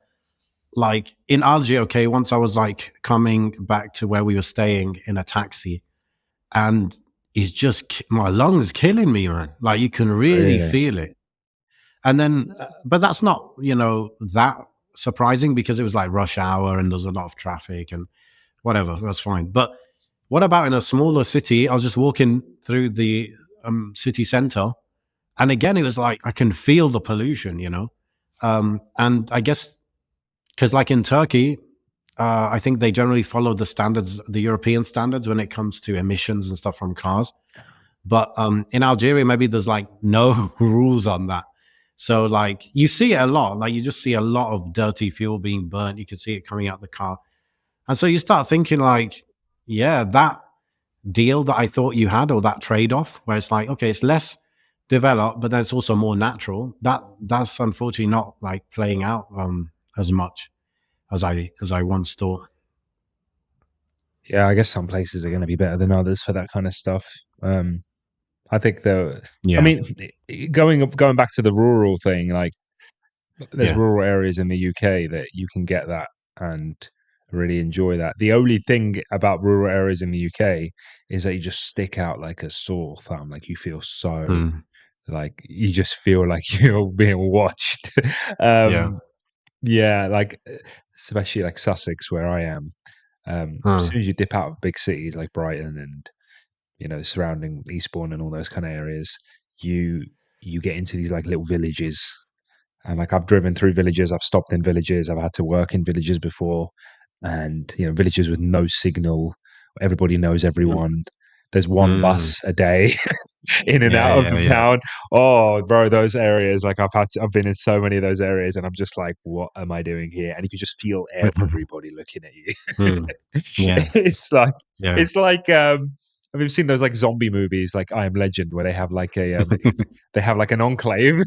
Speaker 1: like in Algiers, okay, once I was like coming back to where we were staying in a taxi, and it's just my lungs killing me, man. Like you can really
Speaker 2: Really?
Speaker 1: feel it. And then, but that's not, that surprising because it was like rush hour and there's a lot of traffic and whatever. That's fine. But what about in a smaller city? I was just walking through the city center, and again, it was like I can feel the pollution. And I guess because, like in Turkey, I think they generally follow the standards, the European standards, when it comes to emissions and stuff from cars. But in Algeria, maybe there's like no rules on that. So like you see it a lot. Like you just see a lot of dirty fuel being burnt. You can see it coming out the car, and so you start thinking like, yeah, that deal that I thought you had, or that trade off, where it's like, okay, it's less developed, but then it's also more natural. That's unfortunately not like playing out as much as I once thought.
Speaker 2: Yeah, I guess some places are going to be better than others for that kind of stuff. I think though, I
Speaker 1: Yeah,
Speaker 2: mean, going back to the rural thing, like there's
Speaker 1: yeah.
Speaker 2: rural areas in the UK that you can get that and really enjoy that. The only thing about rural areas in the UK is that you just stick out like a sore thumb. Like you feel so,
Speaker 1: Mm,
Speaker 2: like you just feel like you're being watched.
Speaker 1: yeah.
Speaker 2: um, yeah, like especially like Sussex, where I am. As
Speaker 1: Mm,
Speaker 2: soon as you dip out of big cities like Brighton and surrounding Eastbourne and all those kind of areas, you you get into these like little villages. And like I've driven through villages, I've stopped in villages, I've had to work in villages before, and villages with no signal. Everybody knows
Speaker 1: mm,
Speaker 2: everyone. There's one
Speaker 1: mm.
Speaker 2: bus a day in and
Speaker 1: Yeah,
Speaker 2: out of
Speaker 1: yeah,
Speaker 2: the
Speaker 1: yeah.
Speaker 2: town. Oh, bro, those areas, like I've been in so many of those areas, and I'm just like, what am I doing here? And you can just feel everybody looking at you.
Speaker 1: Mm, yeah,
Speaker 2: it's like
Speaker 1: yeah.
Speaker 2: it's like have you seen those like zombie movies like I Am Legend, where they have like a they have like an enclave.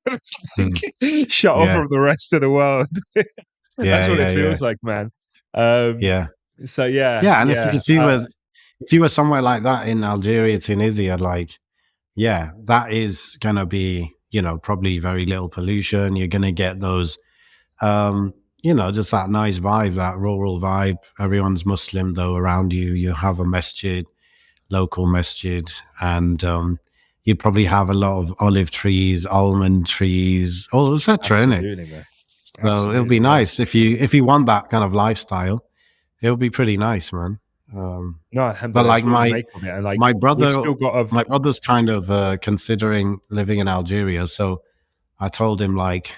Speaker 2: It's
Speaker 1: Mm,
Speaker 2: like shut off
Speaker 1: yeah,
Speaker 2: from the rest of the world. That's
Speaker 1: yeah,
Speaker 2: what it
Speaker 1: yeah, yeah,
Speaker 2: feels like, man. Um,
Speaker 1: yeah.
Speaker 2: so yeah,
Speaker 1: Yeah, and if
Speaker 2: yeah.
Speaker 1: if you were if you were somewhere like that in Algeria, Tunisia, like, yeah, that is gonna be, probably very little pollution. You're gonna get those, just that nice vibe, that rural vibe. Everyone's Muslim though around you. You have a masjid, local masjid, and you probably have a lot of olive trees, almond trees, all etc. In it.
Speaker 2: Absolutely, man.
Speaker 1: So it'll be
Speaker 2: Absolutely, yeah.
Speaker 1: nice if you want that kind of lifestyle. It'll be pretty nice, man.
Speaker 2: No,
Speaker 1: But
Speaker 2: alhamdulillah,
Speaker 1: like
Speaker 2: that's what we
Speaker 1: my
Speaker 2: make of it. And like
Speaker 1: my
Speaker 2: we've
Speaker 1: brother,
Speaker 2: still got a
Speaker 1: my brother's kind of considering living in Algeria. So I told him like,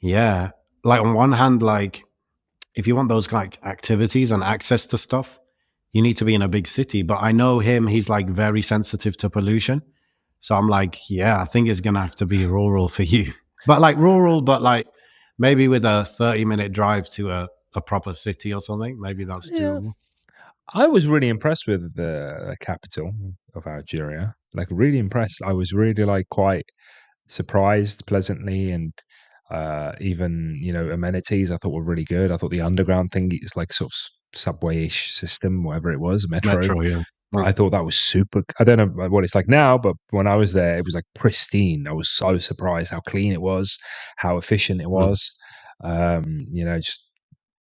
Speaker 1: yeah, like on one hand, like if you want those like activities and access to stuff, you need to be in a big city. But I know him; he's like very sensitive to pollution. So I'm like, yeah, I think it's gonna have to be rural for you. But like rural, but like maybe with a 30-minute drive to a proper city or something. Maybe that's
Speaker 2: yeah.
Speaker 1: doable.
Speaker 2: I was really impressed with the capital of Algeria. Like really impressed. I was really like quite surprised pleasantly, and even amenities I thought were really good. I thought the underground thing is like sort of subway-ish system, whatever it was, metro.
Speaker 1: Metro, yeah.
Speaker 2: I thought that was super. I don't know what it's like now, but when I was there, it was like pristine. I was so surprised how clean it was, how efficient it
Speaker 1: Mm,
Speaker 2: was. Just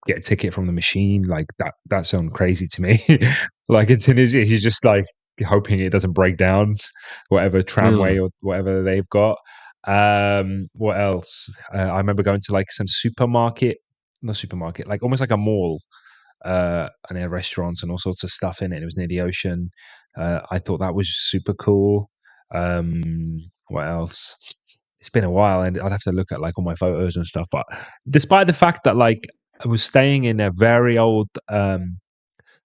Speaker 2: get a ticket from the machine, like that sounds crazy to me. Like in Tunisia, he's just like hoping it doesn't break down, whatever tramway
Speaker 1: mm,
Speaker 2: or whatever they've got. What else? I remember going to like some supermarket, not supermarket, like almost like a mall, and they had restaurants and all sorts of stuff in it. It was near the ocean. I thought that was super cool. What else? It's been a while, and I'd have to look at like all my photos and stuff. But despite the fact that like I was staying in a very old,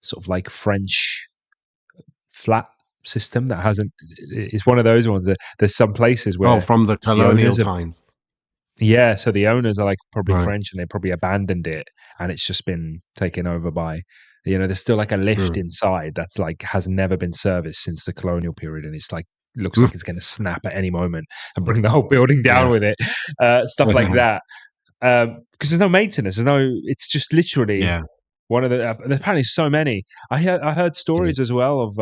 Speaker 2: sort of like French flat system that hasn't. It's one of those ones that there's some places
Speaker 1: oh,
Speaker 2: where
Speaker 1: from the
Speaker 2: the
Speaker 1: colonial
Speaker 2: owners are
Speaker 1: time.
Speaker 2: yeah, so the owners are like probably
Speaker 1: Right.
Speaker 2: French and they probably abandoned it and it's just been taken over by, there's still like a lift
Speaker 1: Mm.
Speaker 2: inside that's like has never been serviced since the colonial period and it's like looks like it's going to snap at any moment and bring the whole building down
Speaker 1: Yeah.
Speaker 2: with it. Stuff like that. Because there's no maintenance, it's just literally
Speaker 1: Yeah.
Speaker 2: one of the, there's apparently so many. I heard
Speaker 1: Yeah.
Speaker 2: stories as well of,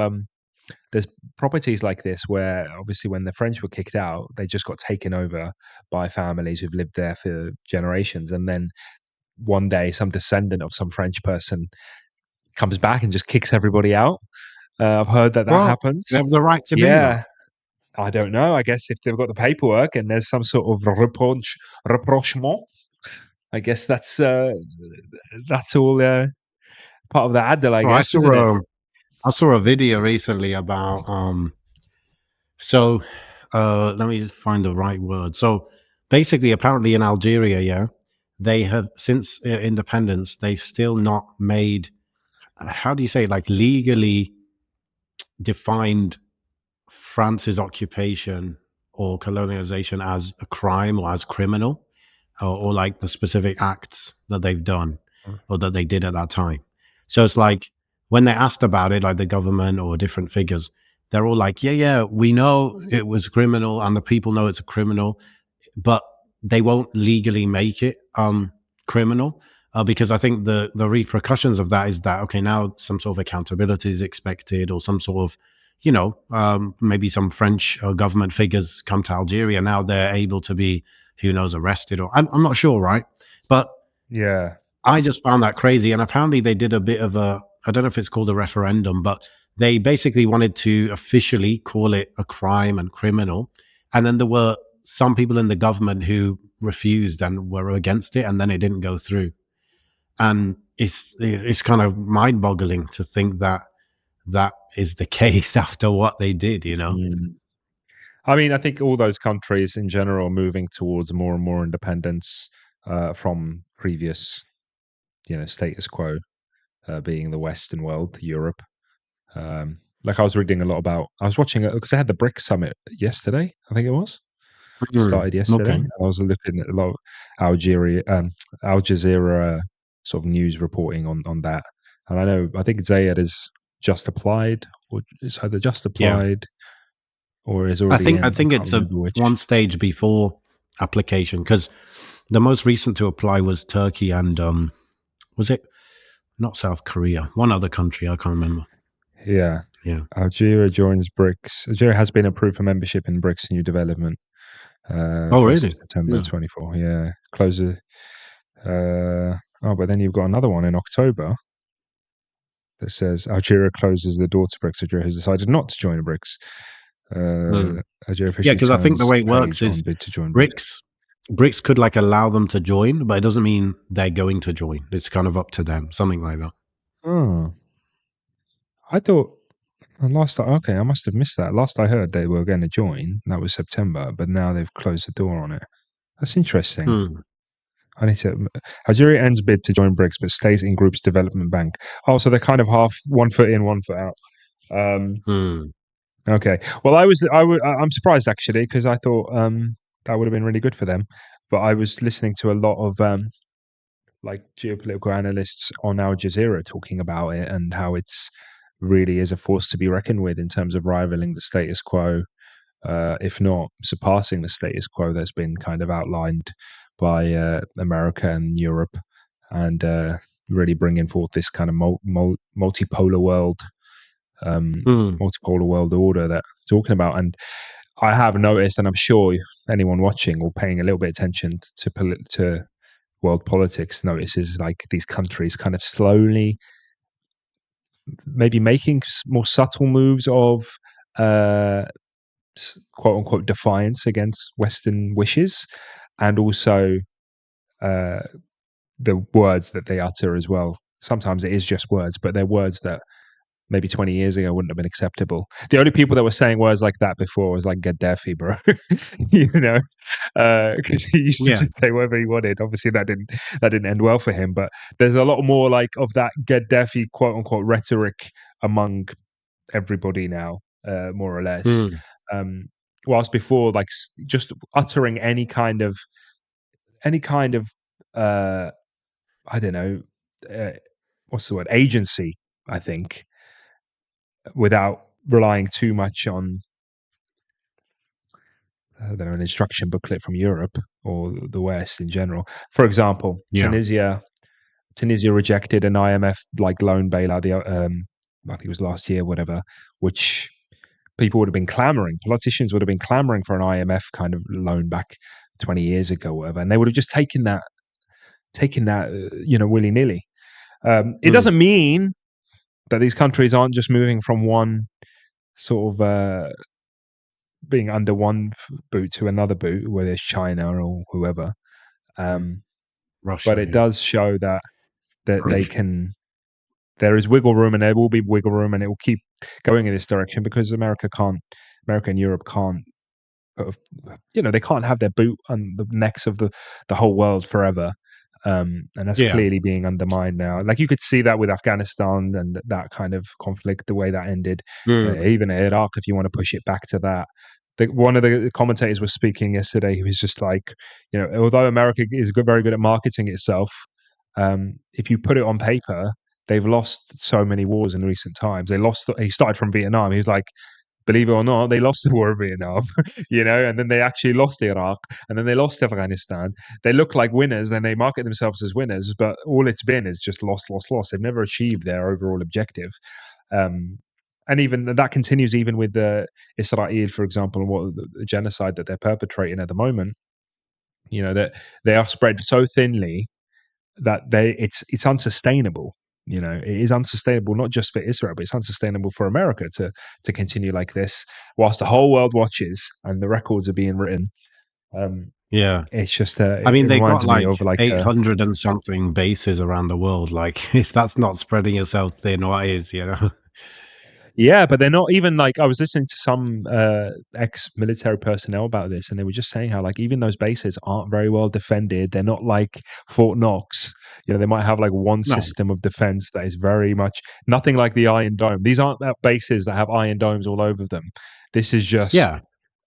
Speaker 2: there's properties like this where obviously when the French were kicked out, they just got taken over by families who've lived there for generations, and then one day some descendant of some French person comes back and just kicks everybody out. I've heard that
Speaker 1: Well,
Speaker 2: happens.
Speaker 1: they have the right to do that.
Speaker 2: Yeah, I don't know. I guess if they've got the paperwork and there's some sort of rapprochement, I guess that's all part of the adel, I
Speaker 1: Well,
Speaker 2: guess, isn't it?
Speaker 1: I saw a video recently about so let me find the right word. So basically, apparently in Algeria, yeah, they have since independence, they've still not made, how do you say it, like legally defined France's occupation or colonialization as a crime or as criminal, or like the specific acts that they've done or that they did at that time. So it's like when they're asked about it, like the government or different figures, they're all like, yeah, we know it was criminal and the people know it's a criminal, but they won't legally make it criminal, because I think the repercussions of that is that, okay, now some sort of accountability is expected, or some sort of, maybe some French government figures come to Algeria, now they're able to be, who knows, arrested, or I'm not sure, right? But
Speaker 2: Yeah.
Speaker 1: I just found that crazy. And apparently they did a bit of a, I don't know if it's called a referendum, but they basically wanted to officially call it a crime and criminal. And then there were some people in the government who refused and were against it, and then it didn't go through. And it's kind of mind boggling to think that that is the case after what they did,
Speaker 2: Mm. I mean, I think all those countries in general are moving towards more and more independence from previous, status quo, being the Western world, Europe. Like I was reading a lot about, I was watching it because I had the BRICS summit yesterday, I think it was. Started yesterday.
Speaker 1: Okay.
Speaker 2: And I was looking at a lot of Al Jazeera sort of news reporting on that. And I think Zayed has just applied, or it's either just
Speaker 1: Yeah.
Speaker 2: applied or is
Speaker 1: I
Speaker 2: already
Speaker 1: think
Speaker 2: in.
Speaker 1: I think
Speaker 2: I can't
Speaker 1: it's a
Speaker 2: remember which.
Speaker 1: one stage before application, because the most recent to apply was Turkey and was it not South Korea? One other country, I can't remember.
Speaker 2: Yeah.
Speaker 1: Yeah.
Speaker 2: Algeria joins BRICS. Algeria has been approved for membership in BRICS New Development.
Speaker 1: Oh,
Speaker 2: 1st of
Speaker 1: really?
Speaker 2: September
Speaker 1: Yeah.
Speaker 2: 24. Yeah. Closer. But then you've got another one in October that says Algeria closes the door to BRICS. Algeria has decided not to join BRICS.
Speaker 1: Mm.
Speaker 2: Algeria
Speaker 1: Yeah,
Speaker 2: officially
Speaker 1: because I think the
Speaker 2: turns
Speaker 1: way it works
Speaker 2: page on
Speaker 1: is
Speaker 2: bid to join BRICS.
Speaker 1: BRICS could like allow them to join, but it doesn't mean they're going to join. It's kind of up to them, something like that.
Speaker 2: Oh, I thought I must have missed that. Last I heard, they were going to join. And that was September, but now they've closed the door on it. That's interesting.
Speaker 1: Hmm.
Speaker 2: I need to. Algeria ends bid to join BRICS, but stays in group's development bank. Oh, so they're kind of half, 1 foot in, 1 foot out.
Speaker 1: Hmm.
Speaker 2: Okay. Well, I'm surprised actually, because I thought that would have been really good for them. But I was listening to a lot of like geopolitical analysts on Al Jazeera talking about it and how it's really is a force to be reckoned with in terms of rivaling the status quo, if not surpassing the status quo that's been kind of outlined by America and Europe, and really bringing forth this kind of multipolar world,
Speaker 1: Hmm.
Speaker 2: multipolar world order that I'm talking about. And I have noticed, and I'm sure anyone watching or paying a little bit of attention to world politics notices, like these countries kind of slowly maybe making more subtle moves of quote unquote defiance against Western wishes, and also uh, the words that they utter as well. Sometimes it is just words, but they're words that maybe 20 years ago wouldn't have been acceptable. The only people that were saying words like that before was like Gaddafi, bro. you know, because he used to
Speaker 1: Yeah.
Speaker 2: just say whatever he wanted. Obviously, that didn't end well for him. But there's a lot more like of that Gaddafi quote unquote rhetoric among everybody now, more or less.
Speaker 1: Hmm.
Speaker 2: Um, whilst before, like just uttering any kind of I don't know, what's the word, agency, I think, without relying too much on, I don't know, an instruction booklet from Europe or the West in general. For example,
Speaker 1: Yeah.
Speaker 2: Tunisia rejected an IMF like loan bailout. I think it was last year, whatever, which people would have been clamoring. Politicians would have been clamoring for an IMF kind of loan back 20 years ago, whatever, and they would have just taken taking that willy nilly. It doesn't mean that these countries aren't just moving from one sort of being under one boot to another boot, whether it's China or whoever. But
Speaker 1: Russia,
Speaker 2: it
Speaker 1: yeah.
Speaker 2: does show that they can. There is wiggle room, and there will be wiggle room, and it will keep going in this direction because America and Europe can't. They can't have their boot on the necks of the whole world forever. And that's
Speaker 1: Yeah.
Speaker 2: clearly being undermined now. Like you could see that with Afghanistan and that kind of conflict, the way that ended. Even Iraq, if you want to push it back to that. One of the commentators was speaking yesterday. He was just like, although America is very good at marketing itself, if you put it on paper, they've lost so many wars in recent times. He started from Vietnam. He was like, believe it or not, they lost the war of Vietnam, and then they actually lost Iraq, and then they lost Afghanistan. They look like winners, and they market themselves as winners, but all it's been is just lost, lost, lost. They've never achieved their overall objective. And even that continues even with Israel, for example, and what the genocide that they're perpetrating at the moment. That they are spread so thinly that it's unsustainable. It is unsustainable not just for Israel, but it's unsustainable for America to continue like this whilst the whole world watches and the records are being written.
Speaker 1: Yeah.
Speaker 2: It's just
Speaker 1: I mean,
Speaker 2: it
Speaker 1: they got
Speaker 2: reminds me of
Speaker 1: like
Speaker 2: like
Speaker 1: 800 and something bases around the world. Like, if that's not spreading yourself thin, what is,
Speaker 2: yeah, but they're not even like, I was listening to some ex-military personnel about this, and they were just saying how like even those bases aren't very well defended. They're not like Fort Knox. They might have like one
Speaker 1: No.
Speaker 2: system of defense that is very much nothing like the Iron Dome. These aren't bases that have iron domes all over them. This is just,
Speaker 1: Yeah.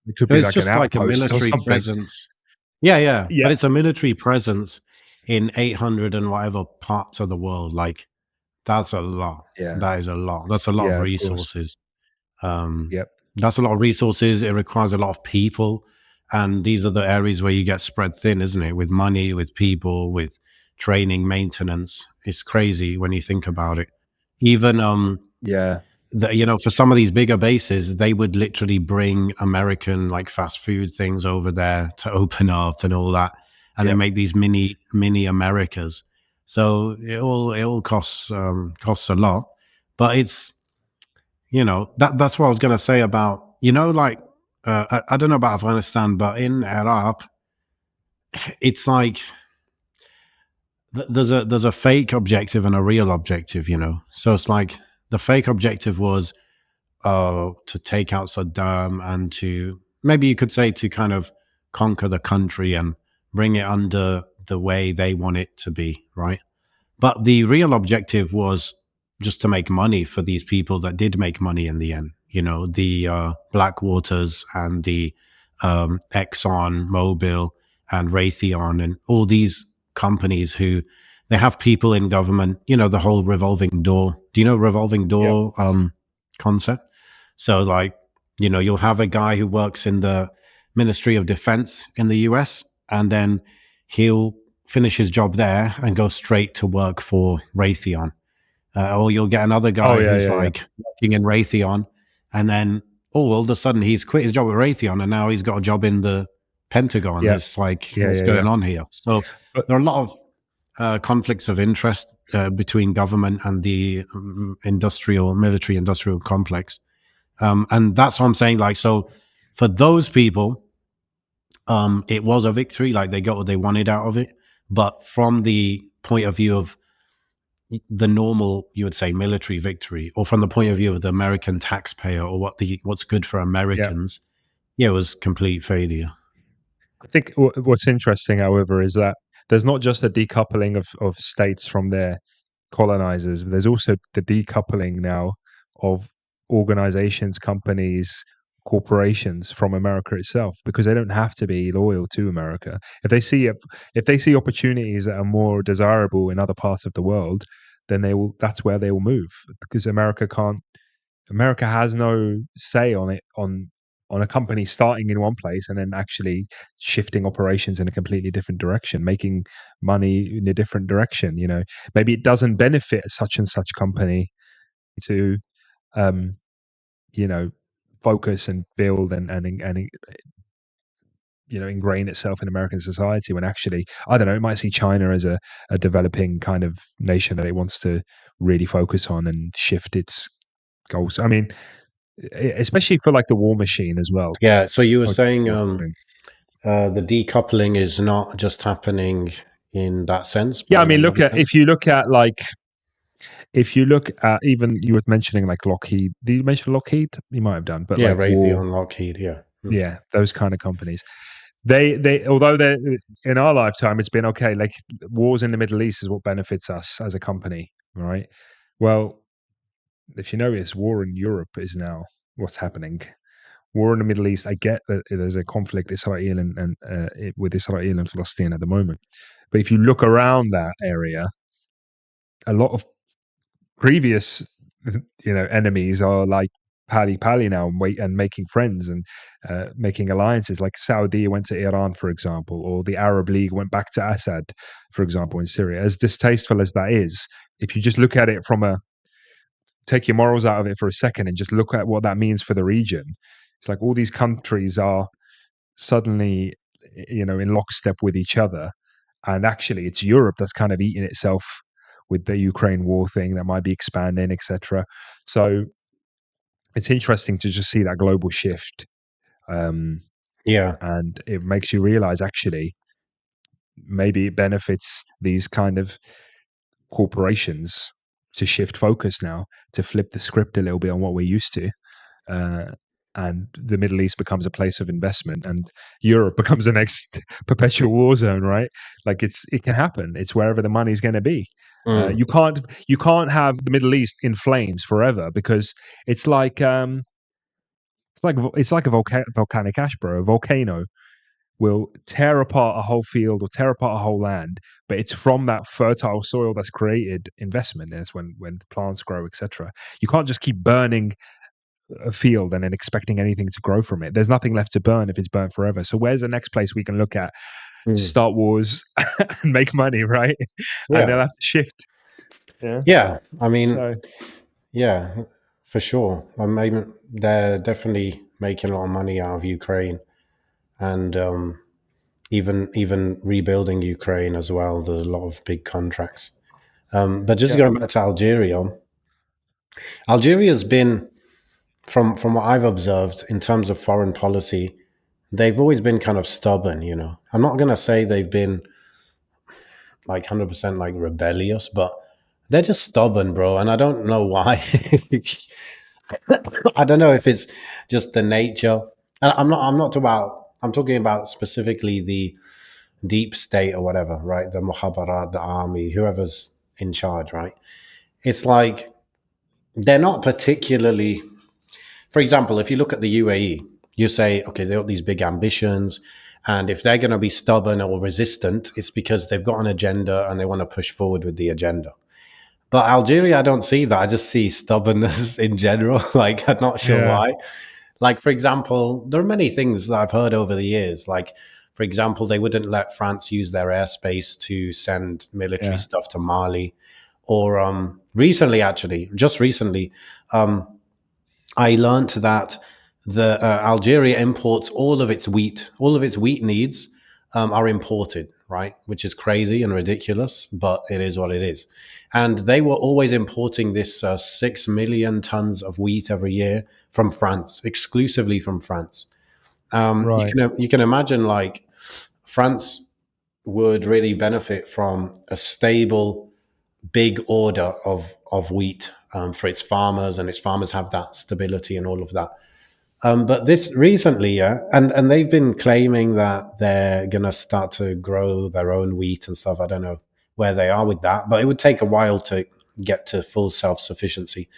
Speaker 2: it could be
Speaker 1: It's
Speaker 2: like an
Speaker 1: just like a
Speaker 2: outpost or
Speaker 1: military
Speaker 2: something.
Speaker 1: presence. Yeah, yeah.
Speaker 2: Yeah,
Speaker 1: But it's a military presence in 800 and whatever parts of the world. Like, that's a lot.
Speaker 2: yeah,
Speaker 1: That is a lot. That's a lot of
Speaker 2: yeah, of course.
Speaker 1: resources. Um,
Speaker 2: Yep,
Speaker 1: that's a lot of resources. It requires a lot of people. And these are the areas where you get spread thin, isn't it? With money, with people, with training, maintenance. It's crazy when you think about it. Even
Speaker 2: yeah,
Speaker 1: for some of these bigger bases, they would literally bring American like fast food things over there to open up and all that, and they
Speaker 2: yep,
Speaker 1: make these mini Americas. So it all costs a lot, but it's that's what I was gonna say about like I don't know about Afghanistan, but in Iraq, it's like there's a fake objective and a real objective. So it's like the fake objective was to take out Saddam and to maybe you could say to kind of conquer the country and bring it under the way they want it to be, right? But the real objective was just to make money for these people that did make money in the end. The Blackwaters and the Exxon Mobil and Raytheon and all these companies who they have people in government. The whole revolving door. Do you know revolving
Speaker 2: yep,
Speaker 1: door concept? So like, you'll have a guy who works in the Ministry of Defense in the US, and then he'll finish his job there and go straight to work for Raytheon. Or you'll get another
Speaker 2: oh
Speaker 1: guy
Speaker 2: yeah,
Speaker 1: who's
Speaker 2: yeah, yeah,
Speaker 1: like working in Raytheon, and then all of a sudden he's quit his job at Raytheon, and now he's got a job in the Pentagon.
Speaker 2: yeah,
Speaker 1: It's like,
Speaker 2: yeah,
Speaker 1: what's
Speaker 2: yeah, yeah.
Speaker 1: going on here? So
Speaker 2: But
Speaker 1: there are a lot of conflicts of interest between government and the military industrial complex. And that's what I'm saying. Like, so for those people, it was a victory. Like they got what they wanted out of it. But from the point of view of the normal, you would say, military victory, or from the point of view of the American taxpayer, or what's good for
Speaker 2: yeah,
Speaker 1: Americans, yeah, it was complete failure.
Speaker 2: I think what's interesting, however, is that there's not just a decoupling of states from their colonizers, but there's also the decoupling now of organizations, companies, corporations from America itself, because they don't have to be loyal to America. If they see opportunities that are more desirable in other parts of the world, then that's where they will move, because America has no say on it, on a company starting in one place and then actually shifting operations in a completely different direction, making money in a different direction. Maybe it doesn't benefit such and such company to, um, focus and build and ingrain itself in American society, when actually, I don't know, it might see China as a developing kind of nation that it wants to really focus on and shift its goals. I mean, especially for like the war machine as well.
Speaker 1: Yeah. So you were
Speaker 2: Like,
Speaker 1: saying the decoupling is not just happening in that sense,
Speaker 2: yeah,
Speaker 1: but
Speaker 2: I
Speaker 1: in
Speaker 2: mean,
Speaker 1: another sense.
Speaker 2: if you look at, even you were mentioning like Lockheed. Did you mention Lockheed? You might have done, but
Speaker 1: Yeah,
Speaker 2: like war,
Speaker 1: Raytheon, Lockheed. Yeah. Mm.
Speaker 2: yeah, those kind of companies. They although they're in our lifetime, it's been okay. Like wars in the Middle East is what benefits us as a company, right? Well, if you notice, war in Europe is now what's happening. War in the Middle East. I get that there's a conflict Israel with Israel and Palestine at the moment, but if you look around that area, a lot of previous enemies are like pally now, and wait and making friends and making alliances. Like Saudi went to Iran, for example, or the Arab League went back to Assad, for example, in Syria. As distasteful as that is, if you just look at it from a take your morals out of it for a second and just look at what that means for the region, it's like all these countries are suddenly in lockstep with each other, and actually it's Europe that's kind of eating itself with the Ukraine war thing that might be expanding, etc. So it's interesting to just see that global shift, um,
Speaker 1: Yeah.
Speaker 2: and it makes you realize actually maybe it benefits these kind of corporations to shift focus now, to flip the script a little bit on what we're used to. Uh, and the Middle East becomes a place of investment, and Europe becomes the next perpetual war zone, right? Like it can happen. It's wherever the money's going to be.
Speaker 1: Mm.
Speaker 2: You can't have the Middle East in flames forever, because it's like it's like a volcanic ash, bro. A volcano will tear apart a whole field or tear apart a whole land, but it's from that fertile soil that's created investment. Is when plants grow, etc. You can't just keep burning a field and then expecting anything to grow from it. There's nothing left to burn if it's burnt forever. So where's the next place we can look at to
Speaker 1: Mm.
Speaker 2: start wars and make money, right? And they'll
Speaker 1: Yeah.
Speaker 2: have to shift. Yeah.
Speaker 1: Yeah. I mean,
Speaker 2: So
Speaker 1: yeah, for sure. I mean, they're definitely making a lot of money out of Ukraine, and even rebuilding Ukraine as well. There's a lot of big contracts. But just
Speaker 2: yeah,
Speaker 1: going back to Algeria, Algeria's been, from what I've observed in terms of foreign policy, they've always been kind of stubborn. I'm not gonna say they've been like 100% like rebellious, but they're just stubborn, bro. And I don't know why. I don't know if it's just the nature. And I'm talking about specifically the deep state or whatever, right? The Mukhabarat, the army, whoever's in charge, right? It's like they're not particularly. For example, if you look at the UAE, you say, okay, they've got these big ambitions. And if they're going to be stubborn or resistant, it's because they've got an agenda and they want to push forward with the agenda. But Algeria, I don't see that. I just see stubbornness in general. Like, I'm not sure
Speaker 2: yeah,
Speaker 1: why. Like, for example, there are many things that I've heard over the years. Like, for example, they wouldn't let France use their airspace to send military
Speaker 2: yeah.
Speaker 1: stuff to Mali. Or recently, actually, just recently, I learnt that the Algeria imports all of its wheat needs are imported, right? Which is crazy and ridiculous, but it is what it is. And they were always importing this 6 million tons of wheat every year from France, exclusively from France.
Speaker 2: Right.
Speaker 1: You can imagine, like, France would really benefit from a stable, big order of wheat for its farmers, and its farmers have that stability and all of that. But this recently, yeah, and they've been claiming that they're gonna start to grow their own wheat and stuff. I don't know where they are with that, but it would take a while to get to full self sufficiency.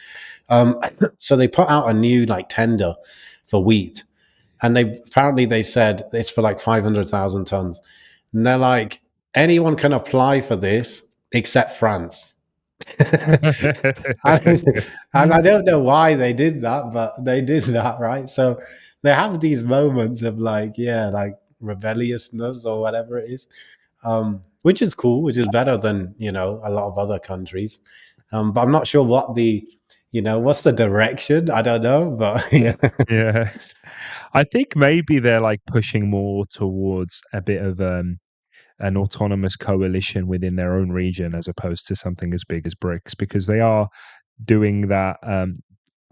Speaker 1: So they put out a new like tender for wheat, and they said it's for like 500,000 tons, and they're like, anyone can apply for this except France. And I don't know why they did that, but they did that, right? So they have these moments of like, yeah, like rebelliousness or whatever it is, which is cool, which is better than, a lot of other countries. But I'm not sure what's the direction. I don't know, but yeah.
Speaker 2: Yeah. I think maybe they're like pushing more towards a bit of an autonomous coalition within their own region as opposed to something as big as BRICS, because they are doing that,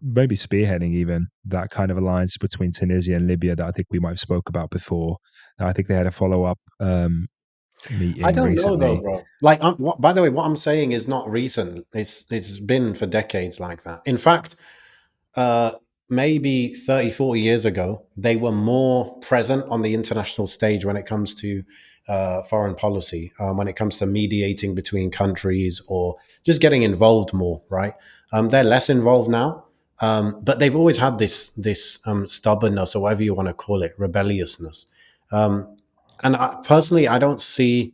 Speaker 2: maybe spearheading even that kind of alliance between Tunisia and Libya that I think we might have spoke about before. I think they had a follow-up
Speaker 1: I
Speaker 2: meeting
Speaker 1: don't know though,
Speaker 2: recently.
Speaker 1: bro. Like, by the way, what I'm saying is not recent. It's been for decades like that. In fact, uh, maybe 30, 40 years ago, they were more present on the international stage when it comes to foreign policy, when it comes to mediating between countries or just getting involved more, right? They're less involved now, but they've always had this stubbornness, or whatever you want to call it, rebelliousness. Um, and personally, I don't see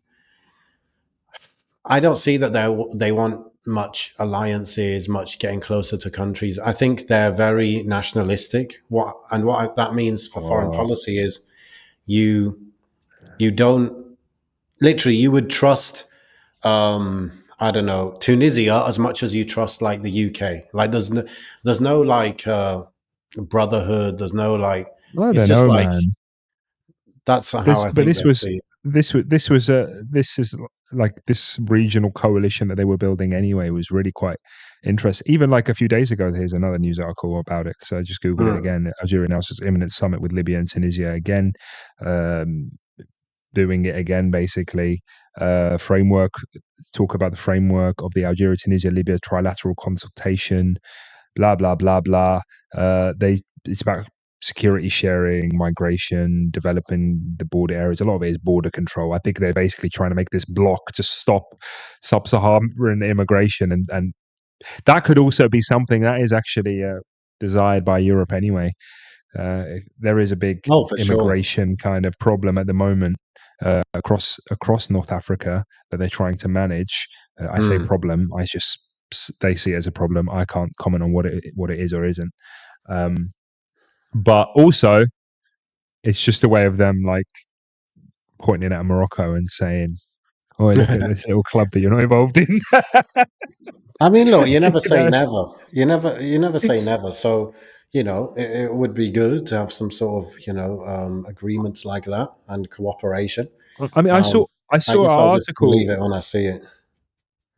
Speaker 1: that they want much alliances, much getting closer to countries. I think they're very nationalistic. What that means for foreign
Speaker 2: Oh,
Speaker 1: policy is you you don't literally you would trust I don't know, Tunisia as much as you trust like the UK. Like there's no like brotherhood. There's no like.
Speaker 2: I
Speaker 1: It's
Speaker 2: don't
Speaker 1: just
Speaker 2: know,
Speaker 1: like
Speaker 2: man.
Speaker 1: that's how I
Speaker 2: But
Speaker 1: think they see it.
Speaker 2: this is like this regional coalition that they were building anyway was really quite interesting. Even like a few days ago, here's another news article about it. So I just googled it
Speaker 1: Mm,
Speaker 2: again. Algeria announces imminent summit with Libya and Tunisia again, um, doing it again basically. Framework, talk about the framework of the Algeria, Tunisia, Libya trilateral consultation. Blah blah blah blah. They It's about security sharing, migration, developing the border areas. A lot of it is border control. I think they're basically trying to make this block to stop sub-Saharan immigration, and that could also be something that is actually desired by Europe anyway. There is a big
Speaker 1: oh, for sure.
Speaker 2: immigration kind of problem at the moment across North Africa that they're trying to manage. I say
Speaker 1: Mm.
Speaker 2: problem. I just They see it as a problem. I can't comment on what it is or isn't. Um, but also, it's just a way of them like pointing at Morocco and saying, "Oh, look at this little club that you're not involved in."
Speaker 1: I mean, look, you never
Speaker 2: You
Speaker 1: say
Speaker 2: know?
Speaker 1: never. You never say never. So, it would be good to have some sort of, agreements like that and cooperation.
Speaker 2: I mean,
Speaker 1: Um,
Speaker 2: I
Speaker 1: I
Speaker 2: saw an
Speaker 1: guess I'll just
Speaker 2: article.
Speaker 1: believe it when I see it.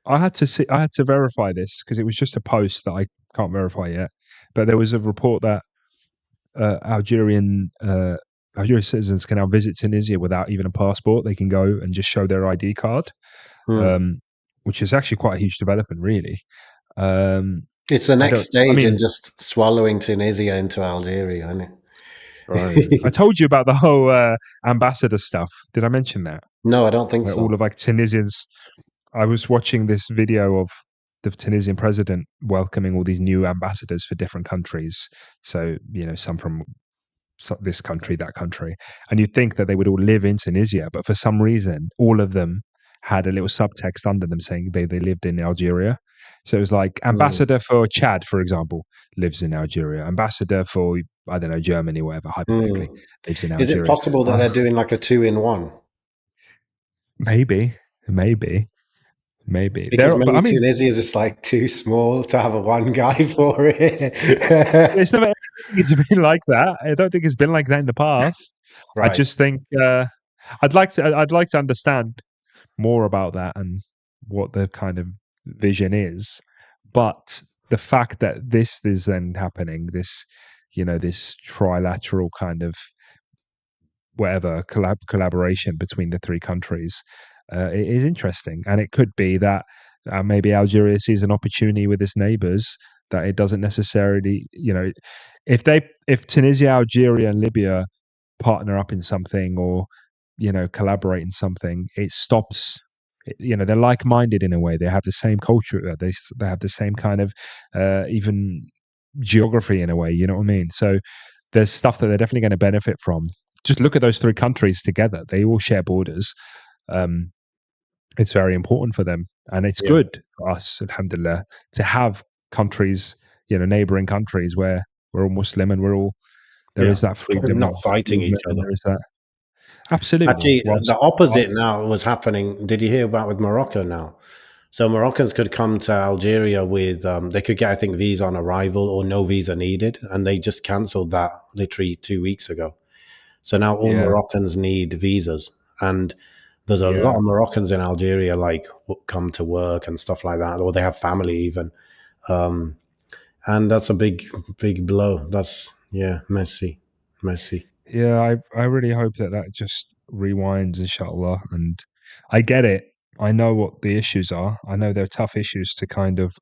Speaker 2: I had to verify this because it was just a post that I can't verify yet. But there was a report that uh, Algerian uh, Algerian citizens can now visit Tunisia without even a passport. They can go and just show their ID card,
Speaker 1: Hmm.
Speaker 2: um, which is actually quite a huge development, really. Um,
Speaker 1: It's the
Speaker 2: I
Speaker 1: next
Speaker 2: don't. I
Speaker 1: stage in
Speaker 2: mean,
Speaker 1: just swallowing Tunisia into Algeria, isn't
Speaker 2: bro, I
Speaker 1: it?
Speaker 2: told you about the whole ambassador stuff. Did I mention that?
Speaker 1: No, I don't think
Speaker 2: Where all
Speaker 1: so.
Speaker 2: of like Tunisians. I was watching this video of the Tunisian president welcoming all these new ambassadors for different countries. So some from this country, that country, and you'd think that they would all live in Tunisia, but for some reason, all of them had a little subtext under them saying they lived in Algeria. So it was like
Speaker 1: Hmm.
Speaker 2: ambassador for Chad, for example, lives in Algeria. Ambassador for I don't know Germany, whatever,
Speaker 1: Hmm.
Speaker 2: hypothetically, lives in
Speaker 1: Is it
Speaker 2: Algeria.
Speaker 1: possible that they're doing like a two-in-one?
Speaker 2: Maybe, maybe, maybe
Speaker 1: Because
Speaker 2: there. But I
Speaker 1: maybe
Speaker 2: mean,
Speaker 1: Tunisia is just like too small to have a one guy for it.
Speaker 2: it's never. I don't think it's been like that. I don't think it's been like that in the past. I
Speaker 1: Right.
Speaker 2: just think I'd like to understand more about that and what the kind of vision is. But the fact that this is then happening, this trilateral kind of whatever collaboration between the three countries, it is interesting, and it could be that maybe Algeria sees an opportunity with its neighbors that it doesn't necessarily, if Tunisia, Algeria, and Libya partner up in something or collaborate in something, it stops. They're like-minded in a way. They have the same culture. They have the same kind of even geography in a way. You know what I mean? So there's stuff that they're definitely going to benefit from. Just look at those three countries together. They all share borders. Um, it's very important for them, and it's
Speaker 1: Yeah.
Speaker 2: good for us, alhamdulillah, to have countries, neighboring countries where we're all Muslim and we're all there
Speaker 1: Yeah.
Speaker 2: is that
Speaker 1: We're
Speaker 2: freedom of
Speaker 1: not fighting each
Speaker 2: movement, and
Speaker 1: other.
Speaker 2: there is that absolutely.
Speaker 1: Actually,
Speaker 2: Whilst
Speaker 1: the opposite now was happening. Did you hear about with Morocco now? So Moroccans could come to Algeria with they could get, I think, visa on arrival or no visa needed, and they just cancelled that literally 2 weeks ago. So now all
Speaker 2: Yeah,
Speaker 1: Moroccans need visas, and there's a lot
Speaker 2: yeah,
Speaker 1: of Moroccans in Algeria, like come to work and stuff like that, or they have family even, um, and that's a big blow. That's messy, messy.
Speaker 2: yeah. I really hope that that just rewinds, inshallah. And I get it. I know what the issues are. I know they're tough issues to kind of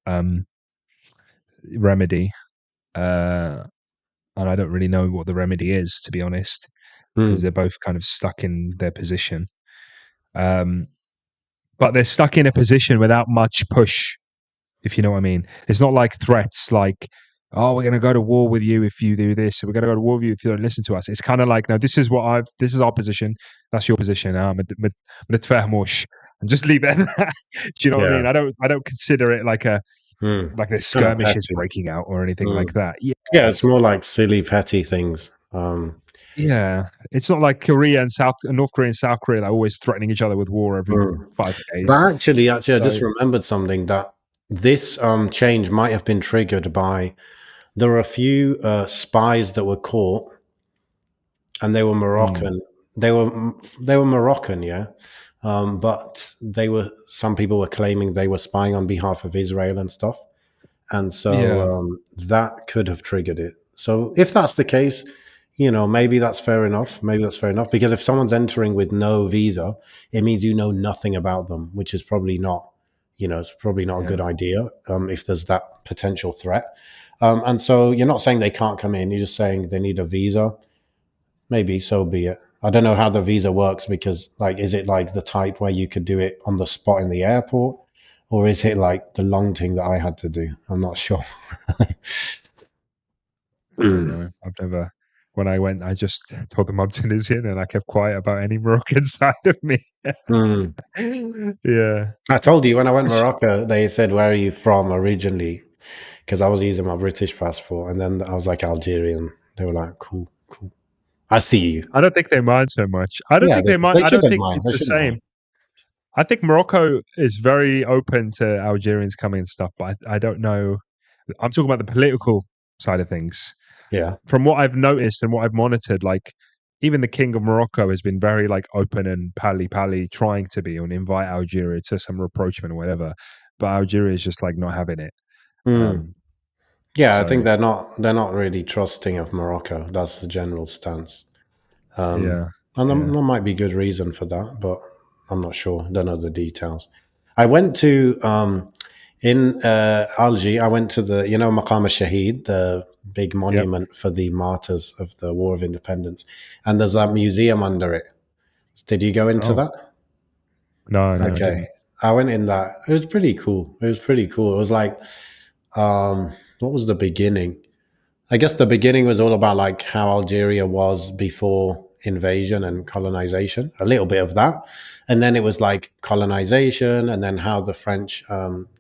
Speaker 2: remedy. Uh, and I don't really know what the remedy is, to be honest, because
Speaker 1: Hmm.
Speaker 2: they're both kind of stuck in their position. Um, but they're stuck in a position without much push, if you know what I mean. It's not like threats like, oh, we're going to go to war with you if you do this. We're going to go to war with you if you don't listen to us. It's kind of like, no, this is our position. That's your position. And just leave it at that. Do you know what I
Speaker 1: Yeah.
Speaker 2: mean? I don't consider it like there's
Speaker 1: Kind of
Speaker 2: skirmishes
Speaker 1: petty.
Speaker 2: breaking out or anything like
Speaker 1: Hmm.
Speaker 2: that. Yeah.
Speaker 1: Yeah, it's more like silly, petty things.
Speaker 2: Yeah. It's not like Korea and North Korea and South Korea are always threatening each other with war every
Speaker 1: Hmm.
Speaker 2: 5 days.
Speaker 1: But actually, I
Speaker 2: So
Speaker 1: just remembered something that this change might have been triggered by there were a few spies that were caught, and they were
Speaker 2: mm,
Speaker 1: Moroccan. They were Moroccan, yeah. But some people were claiming they were spying on behalf of Israel and stuff, and so
Speaker 2: yeah.
Speaker 1: that could have triggered it. So if that's the case, maybe that's fair enough. Maybe that's fair enough because if someone's entering with no visa, it means you know nothing about them, which is probably not, it's probably not a good
Speaker 2: Yeah.
Speaker 1: idea if there's that potential threat. And so you're not saying they can't come in. You're just saying they need a visa. Maybe so be it. I don't know how the visa works because, like, is it like the type where you could do it on the spot in the airport, or is it like the long thing that I had to do? I'm not sure.
Speaker 2: I don't
Speaker 1: Mm,
Speaker 2: know. I've never. When I went, I just told them I'm Tunisian, and I kept quiet about any Moroccan side of me.
Speaker 1: mm.
Speaker 2: Yeah.
Speaker 1: I told you when I went to Morocco, they said, "Where are you from originally?" Because I was using my British passport, and then I was like Algerian. They were like, "Cool, cool. I see you."
Speaker 2: I don't think they mind so much. I don't
Speaker 1: Yeah,
Speaker 2: think they mind.
Speaker 1: they
Speaker 2: I don't
Speaker 1: shouldn't
Speaker 2: think
Speaker 1: mind.
Speaker 2: it's
Speaker 1: They
Speaker 2: the
Speaker 1: shouldn't
Speaker 2: same.
Speaker 1: mind.
Speaker 2: I think Morocco is very open to Algerians coming and stuff, but I don't know. I'm talking about the political side of things.
Speaker 1: Yeah.
Speaker 2: From what I've noticed and what I've monitored, like even the King of Morocco has been very like open and pally pally, trying to be and invite Algeria to some rapprochement or whatever. But Algeria is just like not having it.
Speaker 1: Mm.
Speaker 2: Um,
Speaker 1: Yeah, I
Speaker 2: so
Speaker 1: think they're not really trusting of Morocco. That's the general stance. Um,
Speaker 2: yeah,
Speaker 1: and
Speaker 2: yeah,
Speaker 1: there might be good reason for that, but I'm not sure. Don't know the details. I went to in Algiers. I went to the Maqam al-Shahid, the big
Speaker 2: yep.
Speaker 1: monument for the martyrs of the War of Independence, and there's a museum under it. Did you go into
Speaker 2: Oh
Speaker 1: that?
Speaker 2: no, no, I
Speaker 1: Okay,
Speaker 2: didn't.
Speaker 1: I went in that. It was pretty cool. It was pretty cool. It was like, what was the beginning? I guess the beginning was all about like how Algeria was before invasion and colonization, a little bit of that. And then it was like colonization and then how the French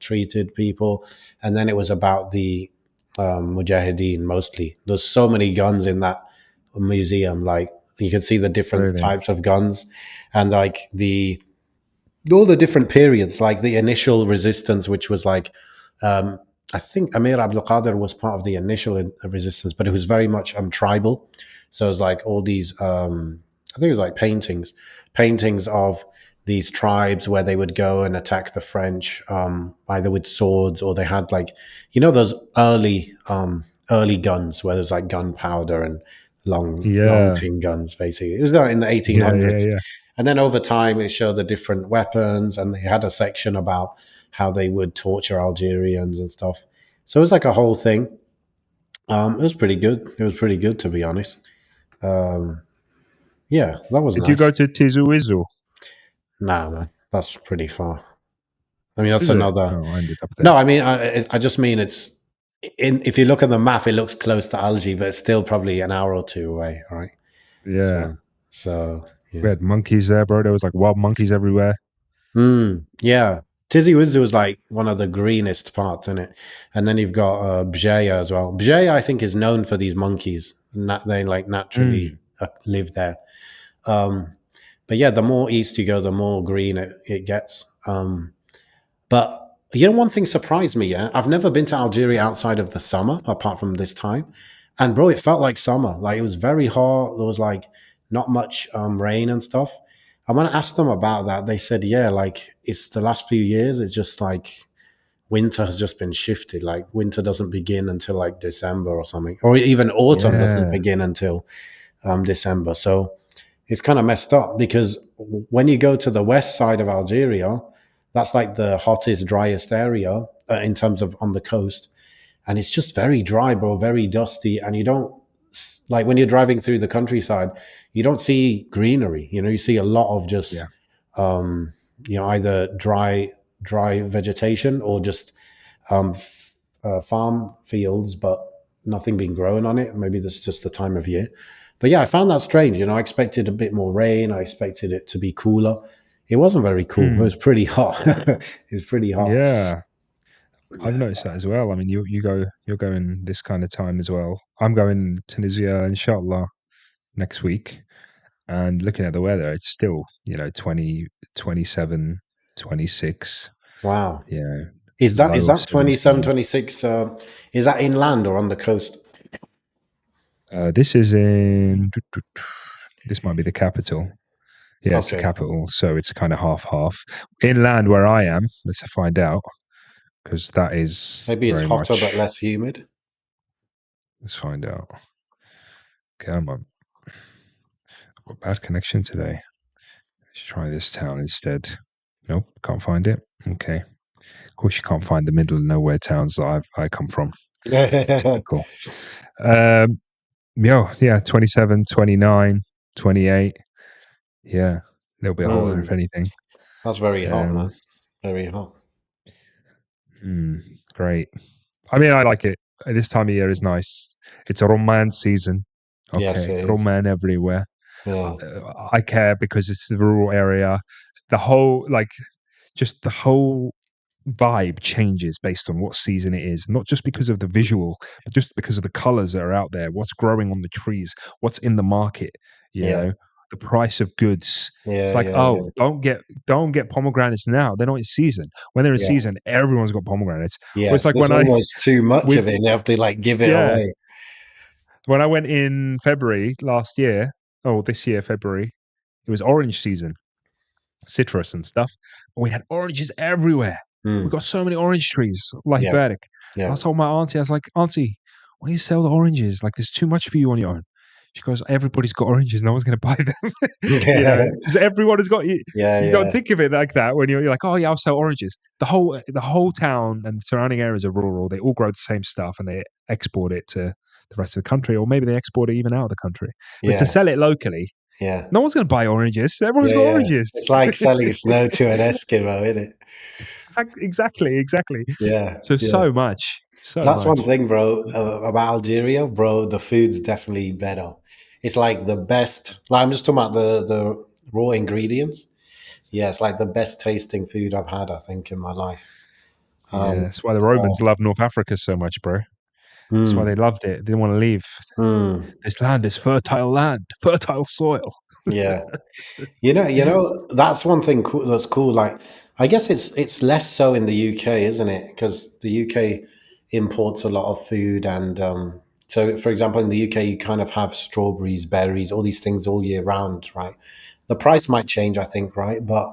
Speaker 1: treated people. And then it was about the Mujahideen mostly. There's so many guns in that museum. Like you can see the different
Speaker 2: Really?
Speaker 1: types of guns and like all the different periods, like the initial resistance, which was like, um, I think Amir Abdul Qadir was part of the initial resistance, but it was very much tribal. So it was like all these, I think it was like paintings of these tribes where they would go and attack the French, either with swords or they had like, those early guns where there's like gunpowder and long
Speaker 2: Yeah,
Speaker 1: tin guns, basically. It was in the
Speaker 2: yeah, yeah,
Speaker 1: 1800s.
Speaker 2: yeah.
Speaker 1: And then over time, it showed the different weapons, and they had a section about how they would torture Algerians and stuff. So it was like a whole thing. It was pretty good. It was pretty good, to be honest. Um, yeah, that was
Speaker 2: Did you go
Speaker 1: nice.
Speaker 2: to Tizu Ouzou?
Speaker 1: Nah, man, that's pretty far. I mean, that's
Speaker 2: Is it?
Speaker 1: another.
Speaker 2: Oh, I ended up
Speaker 1: No,
Speaker 2: there.
Speaker 1: I mean, I just mean it's. If you look at the map, it looks close to Algiers, but it's still probably an hour or two away, right?
Speaker 2: Yeah,
Speaker 1: So
Speaker 2: we
Speaker 1: yeah.
Speaker 2: had monkeys there, bro. There was like wild monkeys everywhere.
Speaker 1: Yeah. Tizi Ouzou is like one of the greenest parts in it. And then you've got Bjeya as well. Bjeya, I think, is known for these monkeys. They like naturally
Speaker 2: Mm.
Speaker 1: live there. Um, but yeah, the more east you go, the more green it gets. But you know, one thing surprised me. Yeah, I've never been to Algeria outside of the summer, apart from this time. And bro, it felt like summer. Like it was very hot. There was like not much rain and stuff. And when I asked them about that, they said, yeah, like it's the last few years. It's just like winter has just been shifted. Like winter doesn't begin until like December or something, or even autumn doesn't
Speaker 2: Yeah.
Speaker 1: begin until December. So it's kind of messed up because when you go to the west side of Algeria, that's like the hottest, driest area in terms of on the coast. And it's just very dry, bro, very dusty. And you don't, like when you're driving through the countryside, you don't see greenery. You know, you see a lot of just,
Speaker 2: Yeah.
Speaker 1: um, either dry vegetation or just farm fields, but nothing being grown on it. Maybe that's just the time of year. But yeah, I found that strange. You know, I expected a bit more rain. I expected it to be cooler. It wasn't very cool. It
Speaker 2: Hmm.
Speaker 1: was pretty hot. It was pretty hot.
Speaker 2: Yeah. I've noticed that as well. I mean, you're going this kind of time as well. I'm going Tunisia, inshallah, next week. And looking at the weather, it's still, 20, 27, 26.
Speaker 1: Wow.
Speaker 2: Yeah,
Speaker 1: Is
Speaker 2: low of
Speaker 1: that 27,
Speaker 2: 17.
Speaker 1: 26? Is that inland or on the coast?
Speaker 2: This is in, this might be the capital. Yeah, it's the
Speaker 1: Okay.
Speaker 2: capital. So it's kind of half half. Inland where I am, let's find out, because that is
Speaker 1: Maybe it's
Speaker 2: very
Speaker 1: hotter but
Speaker 2: much,
Speaker 1: less humid.
Speaker 2: let's find out. Okay, I've got bad connection today. Let's try this town instead. Nope, can't find it. Okay. Of course, you can't find the middle of nowhere towns that I come from. Typical. Um, yeah, 27, 29, 28. Yeah, a little bit hotter, if
Speaker 1: Mm,
Speaker 2: anything.
Speaker 1: that's very hot,
Speaker 2: Um,
Speaker 1: man. Very hot.
Speaker 2: hmm, great. I mean, I like it. This time of year is nice. It's a romance season.
Speaker 1: Yes,
Speaker 2: Okay,
Speaker 1: it is.
Speaker 2: romance everywhere.
Speaker 1: Yeah.
Speaker 2: I care because it's the rural area. The whole, like, just the whole vibe changes based on what season it is, not just because of the visual, but just because of the colors that are out there, what's growing on the trees, what's in the market, you
Speaker 1: Yeah.
Speaker 2: know, the price of goods. It's
Speaker 1: Yeah.
Speaker 2: like,
Speaker 1: Yeah.
Speaker 2: oh,
Speaker 1: Yeah.
Speaker 2: don't get pomegranates now. They're not in season. When they're in
Speaker 1: Yeah.
Speaker 2: season, everyone's got pomegranates. Or it's
Speaker 1: Yes.
Speaker 2: like
Speaker 1: There's
Speaker 2: when I
Speaker 1: almost too much
Speaker 2: with
Speaker 1: of it. And they have to like give it
Speaker 2: yeah,
Speaker 1: away.
Speaker 2: when I went in February last year, oh, this year February, it was orange season, citrus and stuff. We had oranges everywhere. We got
Speaker 1: Mm.
Speaker 2: so many orange trees, like
Speaker 1: Yeah.
Speaker 2: Berdic. And I
Speaker 1: Yeah.
Speaker 2: told my auntie, I was like, Auntie, why do you sell the oranges? Like, there's too much for you on your own. She goes, everybody's got oranges. No one's going to buy them. Because everyone has got.
Speaker 1: Yeah.
Speaker 2: You don't
Speaker 1: Yeah.
Speaker 2: think of it like that when you're like, oh yeah, I'll sell oranges. The whole town and surrounding areas are rural. They all grow the same stuff and they export it to the rest of the country, or maybe they export it even out of the country. But to
Speaker 1: Yeah.
Speaker 2: sell it locally,
Speaker 1: Yeah.
Speaker 2: no one's going to buy oranges. Everyone's
Speaker 1: Yeah.
Speaker 2: got
Speaker 1: Yeah.
Speaker 2: oranges.
Speaker 1: It's like selling snow to an Eskimo, isn't it?
Speaker 2: Exactly.
Speaker 1: Yeah.
Speaker 2: So
Speaker 1: Yeah.
Speaker 2: so much, so
Speaker 1: That's one
Speaker 2: much.
Speaker 1: thing, bro, about Algeria, bro. The food's definitely better. It's like the best. Like I'm just talking about the raw ingredients. Yeah, it's like the best tasting food I've had, I think, in my life.
Speaker 2: Yeah,
Speaker 1: Um,
Speaker 2: that's why the
Speaker 1: so,
Speaker 2: Romans loved North Africa so much, bro. That's why they
Speaker 1: mm,
Speaker 2: loved it. They didn't want to leave.
Speaker 1: mm,
Speaker 2: This land is fertile land, fertile soil.
Speaker 1: yeah. That's one thing cool, that's cool. Like, I guess it's less so in the UK, isn't it? Because the UK imports a lot of food, and so, for example, in the UK, you kind of have strawberries, berries, all these things all year round, right? The price might change, I think, right? But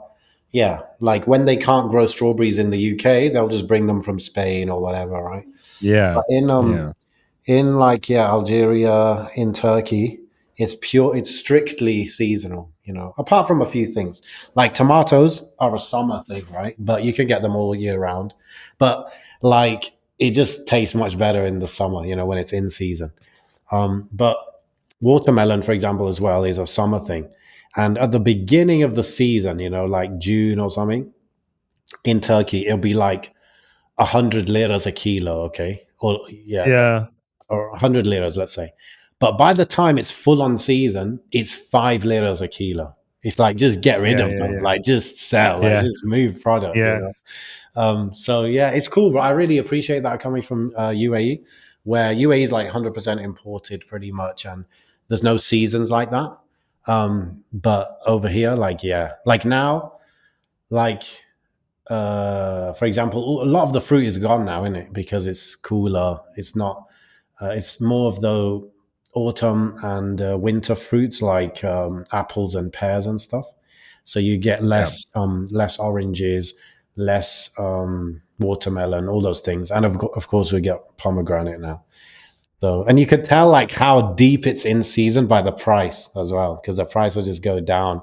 Speaker 1: yeah, like when they can't grow strawberries in the UK, they'll just bring them from Spain or whatever, right?
Speaker 2: Yeah,
Speaker 1: But
Speaker 2: yeah,
Speaker 1: in like yeah, Algeria, in Turkey, it's strictly seasonal, apart from a few things. Like tomatoes are a summer thing, right? But you can get them all year round. But like it just tastes much better in the summer, when it's in season. But watermelon, for example, as well, is a summer thing. And at the beginning of the season, like June or something, in Turkey, it'll be like 100 liras a kilo, okay? Or yeah,
Speaker 2: yeah,
Speaker 1: or 100 liras, let's say. But by the time it's full on season, it's 5 liras a kilo. It's like just get rid
Speaker 2: yeah,
Speaker 1: of
Speaker 2: yeah,
Speaker 1: them,
Speaker 2: yeah,
Speaker 1: like just sell, like
Speaker 2: yeah,
Speaker 1: just move product,
Speaker 2: yeah,
Speaker 1: So yeah, it's cool. But I really appreciate that coming from UAE, where UAE is like 100% imported pretty much, and there's no seasons like that. But over here, like yeah, like now, like for example, a lot of the fruit is gone now, isn't it? Because it's cooler. It's not. It's more of the autumn and winter fruits like apples and pears and stuff. So you get
Speaker 2: Yeah.
Speaker 1: less oranges, less watermelon, all those things, and of course we get pomegranate now. So, and you could tell like how deep it's in season by the price as well, because the price will just go down.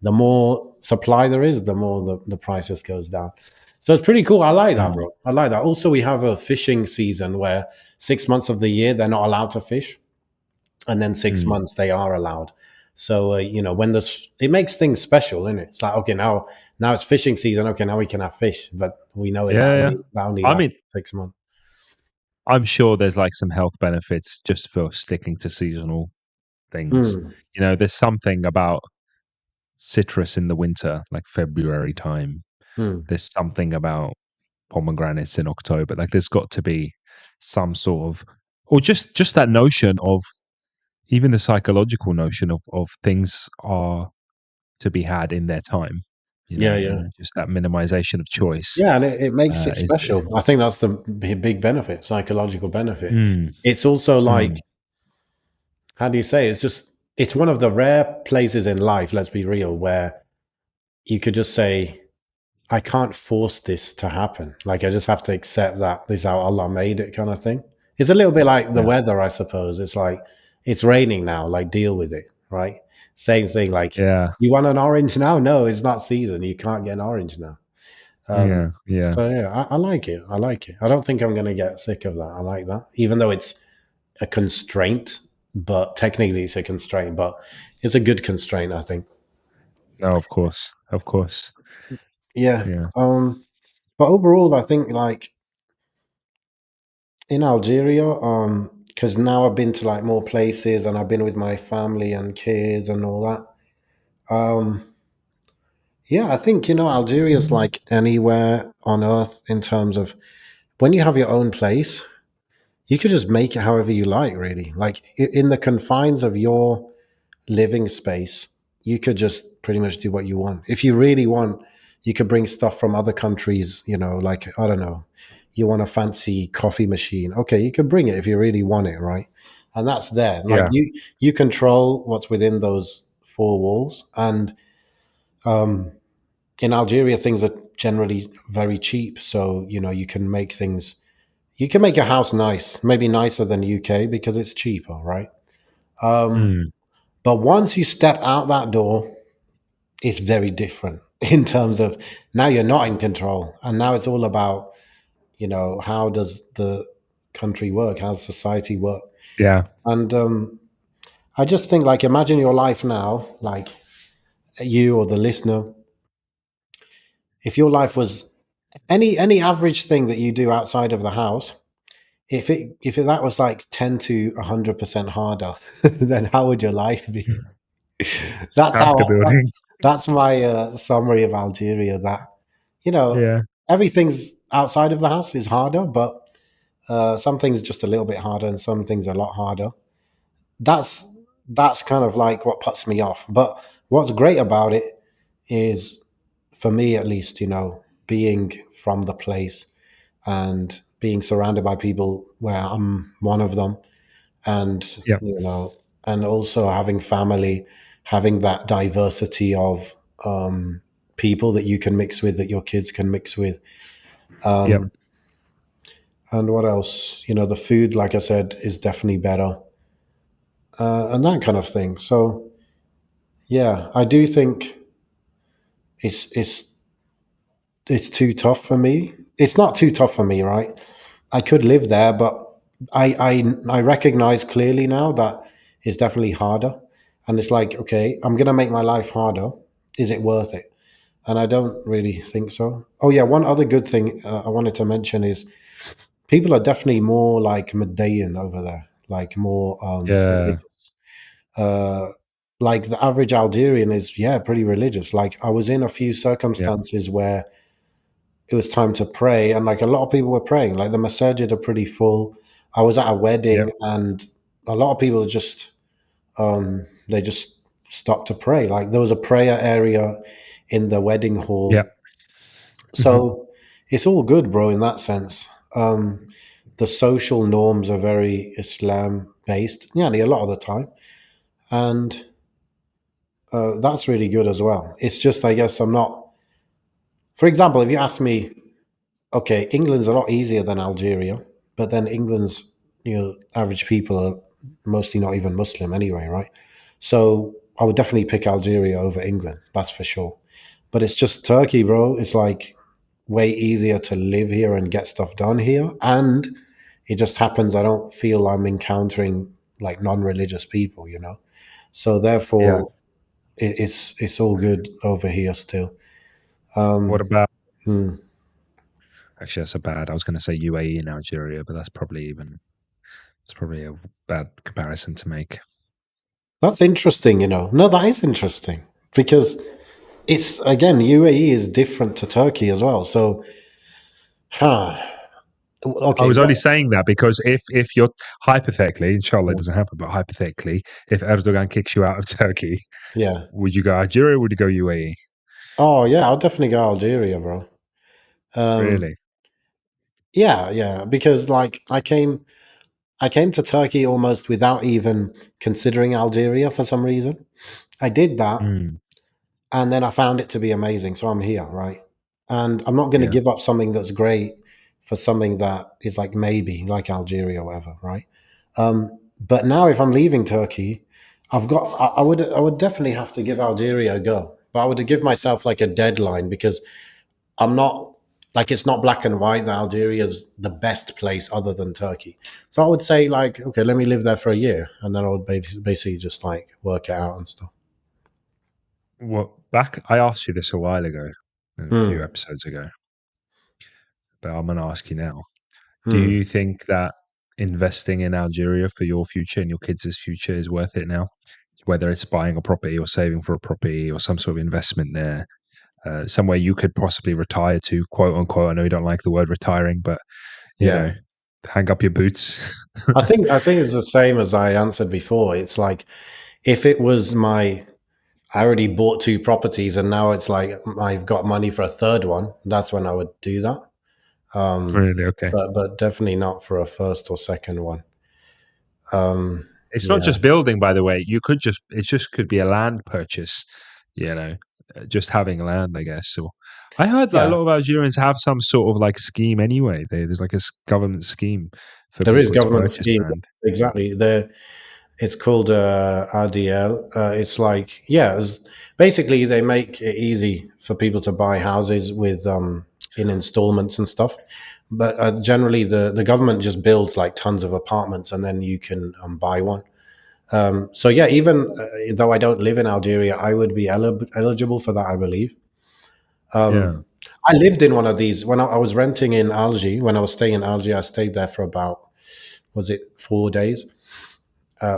Speaker 1: The more supply there is, the more the price just goes down. So it's pretty cool. I like that,
Speaker 2: Mm.
Speaker 1: bro. I like that. Also, we have a fishing season where 6 months of the year they're not allowed to fish, and then six
Speaker 2: Mm.
Speaker 1: months they are allowed. So when this it makes things special, isn't it? It's like okay, now it's fishing season. Okay, now we can have fish, but we know it
Speaker 2: Yeah, yeah.
Speaker 1: that only
Speaker 2: I
Speaker 1: lasts
Speaker 2: mean,
Speaker 1: 6 months.
Speaker 2: I'm sure there's like some health benefits just for sticking to seasonal things.
Speaker 1: Mm,
Speaker 2: There's something about citrus in the winter, like February time.
Speaker 1: mm.
Speaker 2: There's something about pomegranates in October. Like there's got to be some sort of, or just that notion of, even the psychological notion of things are to be had in their time,
Speaker 1: Yeah, yeah.
Speaker 2: and just that minimization of choice
Speaker 1: Yeah, and it makes it
Speaker 2: is.
Speaker 1: special. I think that's the big benefit, psychological benefit.
Speaker 2: Mm,
Speaker 1: It's also like,
Speaker 2: mm,
Speaker 1: how do you say? It's one of the rare places in life, let's be real, where you could just say, I can't force this to happen. Like I just have to accept that this is how Allah made it, kind of thing. It's a little bit like the
Speaker 2: yeah,
Speaker 1: weather, I suppose. It's like it's raining now, like deal with it, right? Same thing, like
Speaker 2: yeah,
Speaker 1: you want an orange now? No, it's not season. You can't get an orange now. Um,
Speaker 2: yeah, yeah,
Speaker 1: so yeah, I like it. I like it. I don't think I'm gonna get sick of that. I like that, even though it's a constraint, but technically it's a constraint, but it's a good constraint, I think.
Speaker 2: no, of course, of course,
Speaker 1: Yeah.
Speaker 2: yeah,
Speaker 1: But overall, I think like in Algeria, because now I've been to like more places and I've been with my family and kids and all that. Yeah, I think Algeria is like anywhere on earth in terms of when you have your own place, you could just make it however you like, really. Like in the confines of your living space, you could just pretty much do what you want. If you really want, you could bring stuff from other countries, like, I don't know, you want a fancy coffee machine. Okay, you could bring it if you really want it, right? And that's there. Like
Speaker 2: yeah,
Speaker 1: you control what's within those four walls. And um, in Algeria, things are generally very cheap. So, you can make things, you can make a house nice, maybe nicer than UK because it's cheaper, right? Um,
Speaker 2: mm,
Speaker 1: but once you step out that door, it's very different in terms of now you're not in control. And now it's all about, how does the country work? How does society work?
Speaker 2: yeah,
Speaker 1: And I just think, like, imagine your life now, like you or the listener, if your life was any average thing that you do outside of the house, if that was like 10 to 100% harder, then how would your life be? That's how
Speaker 2: character building.
Speaker 1: that's my summary of Algeria. That you know
Speaker 2: Yeah,
Speaker 1: everything's outside of the house is harder, but some things just a little bit harder, and some things a lot harder. That's that's kind of like what puts me off. But what's great about it is, for me at least, being from the place and being surrounded by people where I'm one of them, and
Speaker 2: yeah,
Speaker 1: and also having family, having that diversity of people that you can mix with, that your kids can mix with.
Speaker 2: yeah,
Speaker 1: um, and what else, the food, like I said, is definitely better, and that kind of thing. So yeah, I do think it's it's too tough for me. It's not too tough for me, right? I could live there, but I recognize clearly now that it's definitely harder. And it's like, okay, I'm gonna make my life harder. Is it worth it? And I don't really think so. Oh yeah, one other good thing I wanted to mention is people are definitely more like Median over there, like more
Speaker 2: yeah,
Speaker 1: religious. Uh, like the average Algerian is, yeah, pretty religious. Like I was in a few
Speaker 2: yeah,
Speaker 1: circumstances where it was time to pray, and like a lot of people were praying. Like the masajid are pretty full. I was at a
Speaker 2: yeah,
Speaker 1: wedding, and a lot of people just they just stopped to pray. Like there was a prayer area in the wedding
Speaker 2: yeah,
Speaker 1: hall,
Speaker 2: Mhm.
Speaker 1: So it's all good, bro, in that sense. The social norms are very Islam based, nearly a lot of the time. And that's really good as well. It's just, I guess, I'm not, for example, if you ask me, okay, England's a lot easier than Algeria, but then England's, average people are mostly not even Muslim anyway, right? So I would definitely pick Algeria over England, that's for sure. But it's just Turkey, bro. It's like way easier to live here and get stuff done here. And it just happens I don't feel I'm encountering like non-religious people. So
Speaker 2: Yeah.
Speaker 1: therefore, it's all good over here still.
Speaker 2: What
Speaker 1: Um,
Speaker 2: about
Speaker 1: hmm.
Speaker 2: actually that's a bad I was gonna say UAE and Algeria, but it's probably a bad comparison to make.
Speaker 1: That's interesting. No, that is interesting because it's again UAE is different to Turkey as well. So, huh?
Speaker 2: I
Speaker 1: Okay,
Speaker 2: was only
Speaker 1: what?
Speaker 2: saying that because if you're hypothetically, inshallah it
Speaker 1: Yeah,
Speaker 2: doesn't happen, but hypothetically, if Erdogan kicks you out of Turkey,
Speaker 1: yeah.
Speaker 2: would you go Algeria or would you go UAE?
Speaker 1: Oh, yeah. I'll definitely go Algeria, bro. Um,
Speaker 2: Really?
Speaker 1: yeah, yeah. Because like I came to Turkey almost without even considering Algeria for some reason. I did that,
Speaker 2: Mm,
Speaker 1: and then I found it to be amazing. So I'm here, right? And I'm not going to
Speaker 2: yeah.
Speaker 1: give up something that's great for something that is like maybe like Algeria or whatever, right? But now if I'm leaving Turkey, I would definitely have to give Algeria a go. But I would give myself like a deadline because I'm not like it's not black and white that Algeria is the best place other than Turkey. So I would say like, okay, let me live there for a year, and then I would basically just like work it out and stuff.
Speaker 2: Well, back I asked you this a while ago, a few
Speaker 1: Hmm.
Speaker 2: episodes ago, but I'm gonna ask you now. Do
Speaker 1: Hmm.
Speaker 2: you think that investing in Algeria for your future and your kids' future is worth it now? Whether it's buying a property or saving for a property or some sort of investment there, somewhere you could possibly retire to, quote unquote. I know you don't like the word retiring, but you
Speaker 1: Yeah.
Speaker 2: know, hang up your boots.
Speaker 1: I think it's the same as I answered before. It's like if it was I already bought two properties and now it's like I've got money for a third one, that's when I would do that. Um,
Speaker 2: Really? Okay.
Speaker 1: but definitely not for a first or second one. Um,
Speaker 2: It's not
Speaker 1: yeah,
Speaker 2: just building, by the way. It just could be a land purchase, you know, just having land, I guess. So I heard that a
Speaker 1: yeah.
Speaker 2: lot of Algerians have some sort of like scheme anyway. There's like a government scheme for
Speaker 1: There is
Speaker 2: people to
Speaker 1: government
Speaker 2: purchase
Speaker 1: scheme.
Speaker 2: land.
Speaker 1: Exactly. It's called RDL. It's like, yeah, basically they make it easy for people to buy houses with in installments and stuff. But generally, the government just builds like tons of apartments, and then you can buy one. So yeah, even though I don't live in Algeria, I would be eligible for that, I believe.
Speaker 2: Yeah.
Speaker 1: I lived in one of these when I was renting in Algiers. When I was staying in Algiers, I stayed there for about, was it 4 days?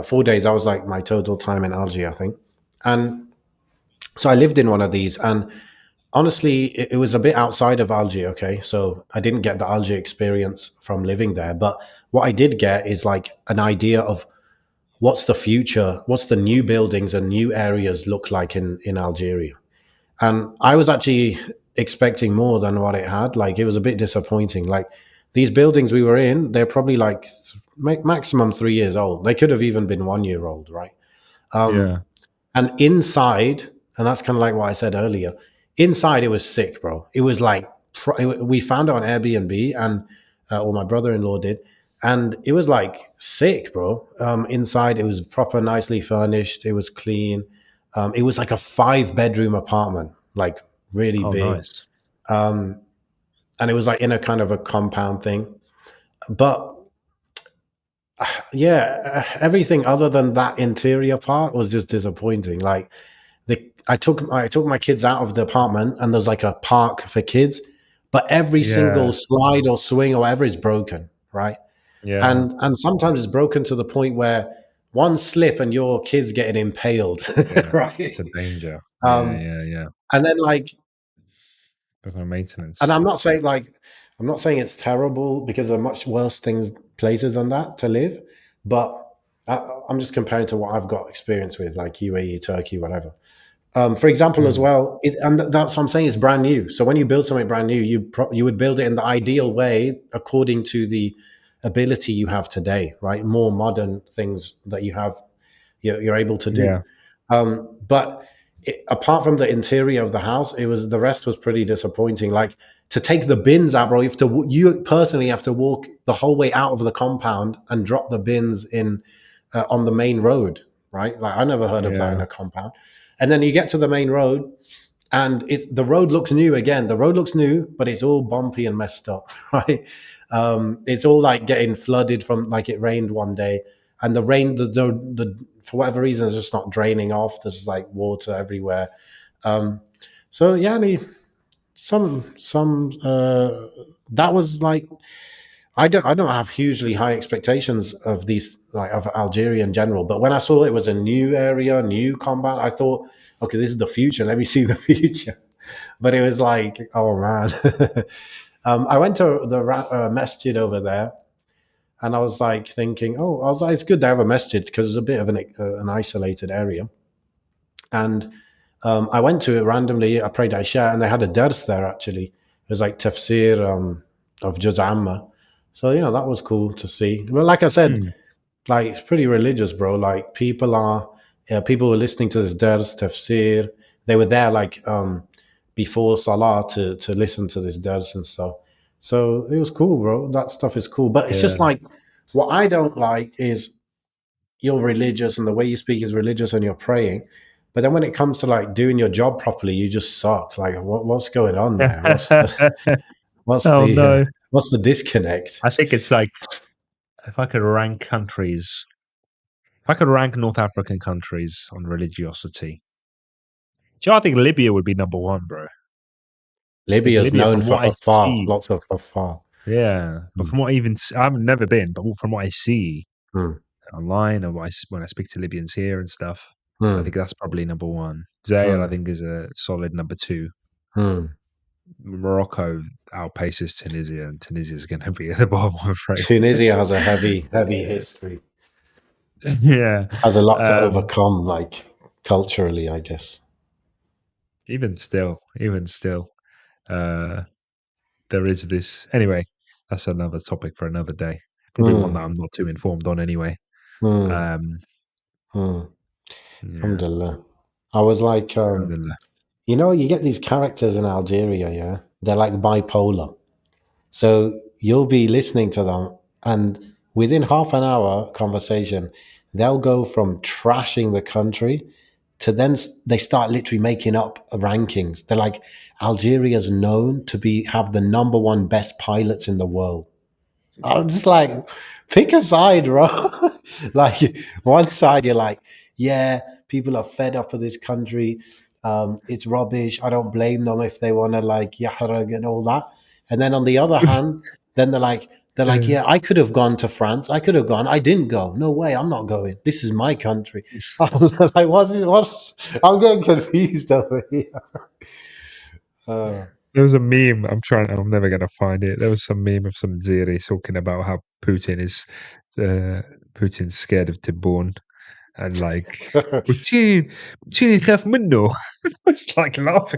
Speaker 1: 4 days. That was like my total time in Algiers, I think. And so I lived in one of these, and honestly, it was a bit outside of Algiers. Okay, so I didn't get the Algiers experience from living there, but what I did get is like an idea of what's the future, what's the new buildings and new areas look like in Algeria. And I was actually expecting more than what it had. Like it was a bit disappointing. Like these buildings we were in, they're probably like maximum 3 years old. They could have even been 1 year old, right? Um,
Speaker 2: Yeah.
Speaker 1: and inside, and that's kind of like what I said earlier. Inside, it was sick, bro. It was like we found it on Airbnb, and or my brother-in-law did, and it was like sick, bro. Inside, it was proper, nicely furnished. It was clean. It was like a five-bedroom apartment, like really
Speaker 2: Oh,
Speaker 1: big,
Speaker 2: nice.
Speaker 1: um, and it was like in a kind of a compound thing. But yeah, everything other than that interior part was just disappointing. Like I took my kids out of the apartment and there's like a park for kids, but every single
Speaker 2: Yeah.
Speaker 1: slide or swing or whatever is broken, right?
Speaker 2: Yeah.
Speaker 1: And sometimes it's broken to the point where one slip and your kid's getting impaled,
Speaker 2: Yeah.
Speaker 1: right?
Speaker 2: It's a danger. Yeah.
Speaker 1: Um,
Speaker 2: Yeah. Yeah.
Speaker 1: and then like,
Speaker 2: There's no
Speaker 1: and
Speaker 2: maintenance.
Speaker 1: I'm not saying it's terrible because there are much worse things places than that to live, but I'm just comparing to what I've got experience with, like UAE, Turkey, whatever. For example, as
Speaker 2: Mm.
Speaker 1: well, and that's what I'm saying. It's brand new. So when you build something brand new, you would build it in the ideal way according to the ability you have today, right? More modern things that you have, you're able to do.
Speaker 2: Yeah.
Speaker 1: But apart from the interior of the house, it was the rest was pretty disappointing. Like to take the bins out, bro. You personally have to walk the whole way out of the compound and drop the bins in on the main road, right? Like I never heard of that in
Speaker 2: Yeah.
Speaker 1: a compound. And then you get to the main road, and the road looks new again. The road looks new, but it's all bumpy and messed up, right? It's all like getting flooded from like it rained one day, and the rain, the for whatever reason, it's just not draining off. There's like water everywhere. Um, so yeah, some that was like I don't have hugely high expectations of these like of Algeria in general, but when I saw it was a new area, new combat, I thought, okay, this is the future. Let me see the future. But it was like, oh man. I went to the masjid over there, and I was like thinking, oh, I was like, it's good to have a masjid because it's a bit of an isolated area. And I went to it randomly. I prayed Isha, and they had a dars there actually. It was like tafsir of Juz Amma. So that was cool to see. Well, like I said,
Speaker 2: Mm.
Speaker 1: like it's pretty religious, bro. Like people were listening to this dars tafsir. They were there like before salah to listen to this dars and stuff. So it was cool, bro. That stuff is cool. But it's
Speaker 2: Yeah.
Speaker 1: just like what I don't like is you're religious and the way you speak is religious and you're praying. But then when it comes to like doing your job properly, you just suck. Like what's going on there? What's
Speaker 2: Oh
Speaker 1: the
Speaker 2: no.
Speaker 1: what's the disconnect?
Speaker 2: I think it's like if I could rank countries, if I could rank North African countries on religiosity, do you know, I think Libya would be number one, bro. I think
Speaker 1: Libya's
Speaker 2: Libya,
Speaker 1: known
Speaker 2: from
Speaker 1: for
Speaker 2: what I
Speaker 1: afar,
Speaker 2: see,
Speaker 1: lots of afar.
Speaker 2: yeah, but
Speaker 1: Mm,
Speaker 2: from what I've never been, but from what I see
Speaker 1: mm,
Speaker 2: online and when I speak to Libyans here and stuff, I
Speaker 1: mm,
Speaker 2: think that's probably number one. Zaire, I
Speaker 1: mm,
Speaker 2: think, is a solid number two.
Speaker 1: mm.
Speaker 2: Morocco outpaces Tunisia, and Tunisia is going to be at the bottom, I'm afraid.
Speaker 1: Tunisia has a heavy history.
Speaker 2: Yeah.
Speaker 1: Has a lot to
Speaker 2: Um,
Speaker 1: overcome, like culturally, I guess.
Speaker 2: even still, uh, there is this. Anyway, that's another topic for another day. Probably one that
Speaker 1: Mm,
Speaker 2: I'm not too informed on anyway.
Speaker 1: mm,
Speaker 2: Um,
Speaker 1: mm.
Speaker 2: yeah,
Speaker 1: Alhamdulillah. I was like,
Speaker 2: alhamdulillah.
Speaker 1: you get these characters in Algeria, yeah? They're like bipolar. So you'll be listening to them, and within half an hour conversation, they'll go from trashing the country to then they start literally making up rankings. They're like, Algeria's known to have the number one best pilots in the world. I'm just like, pick a side, bro. Like one side, you're like, yeah, people are fed up with this country. It's rubbish. I don't blame them if they want to like yahrag and all that. And then on the other hand, then they're like,
Speaker 2: Uh,
Speaker 1: yeah, I could have gone to France. I could have gone. I didn't go. No way. I'm not going. This is my country. I'm like, I'm getting confused over here. Uh,
Speaker 2: There was a meme. I'm never gonna find it. There was some meme of some Ziri talking about how uh, Putin's scared of Tibborn and like Putin, Putin يخاف منه. I was like
Speaker 1: I don't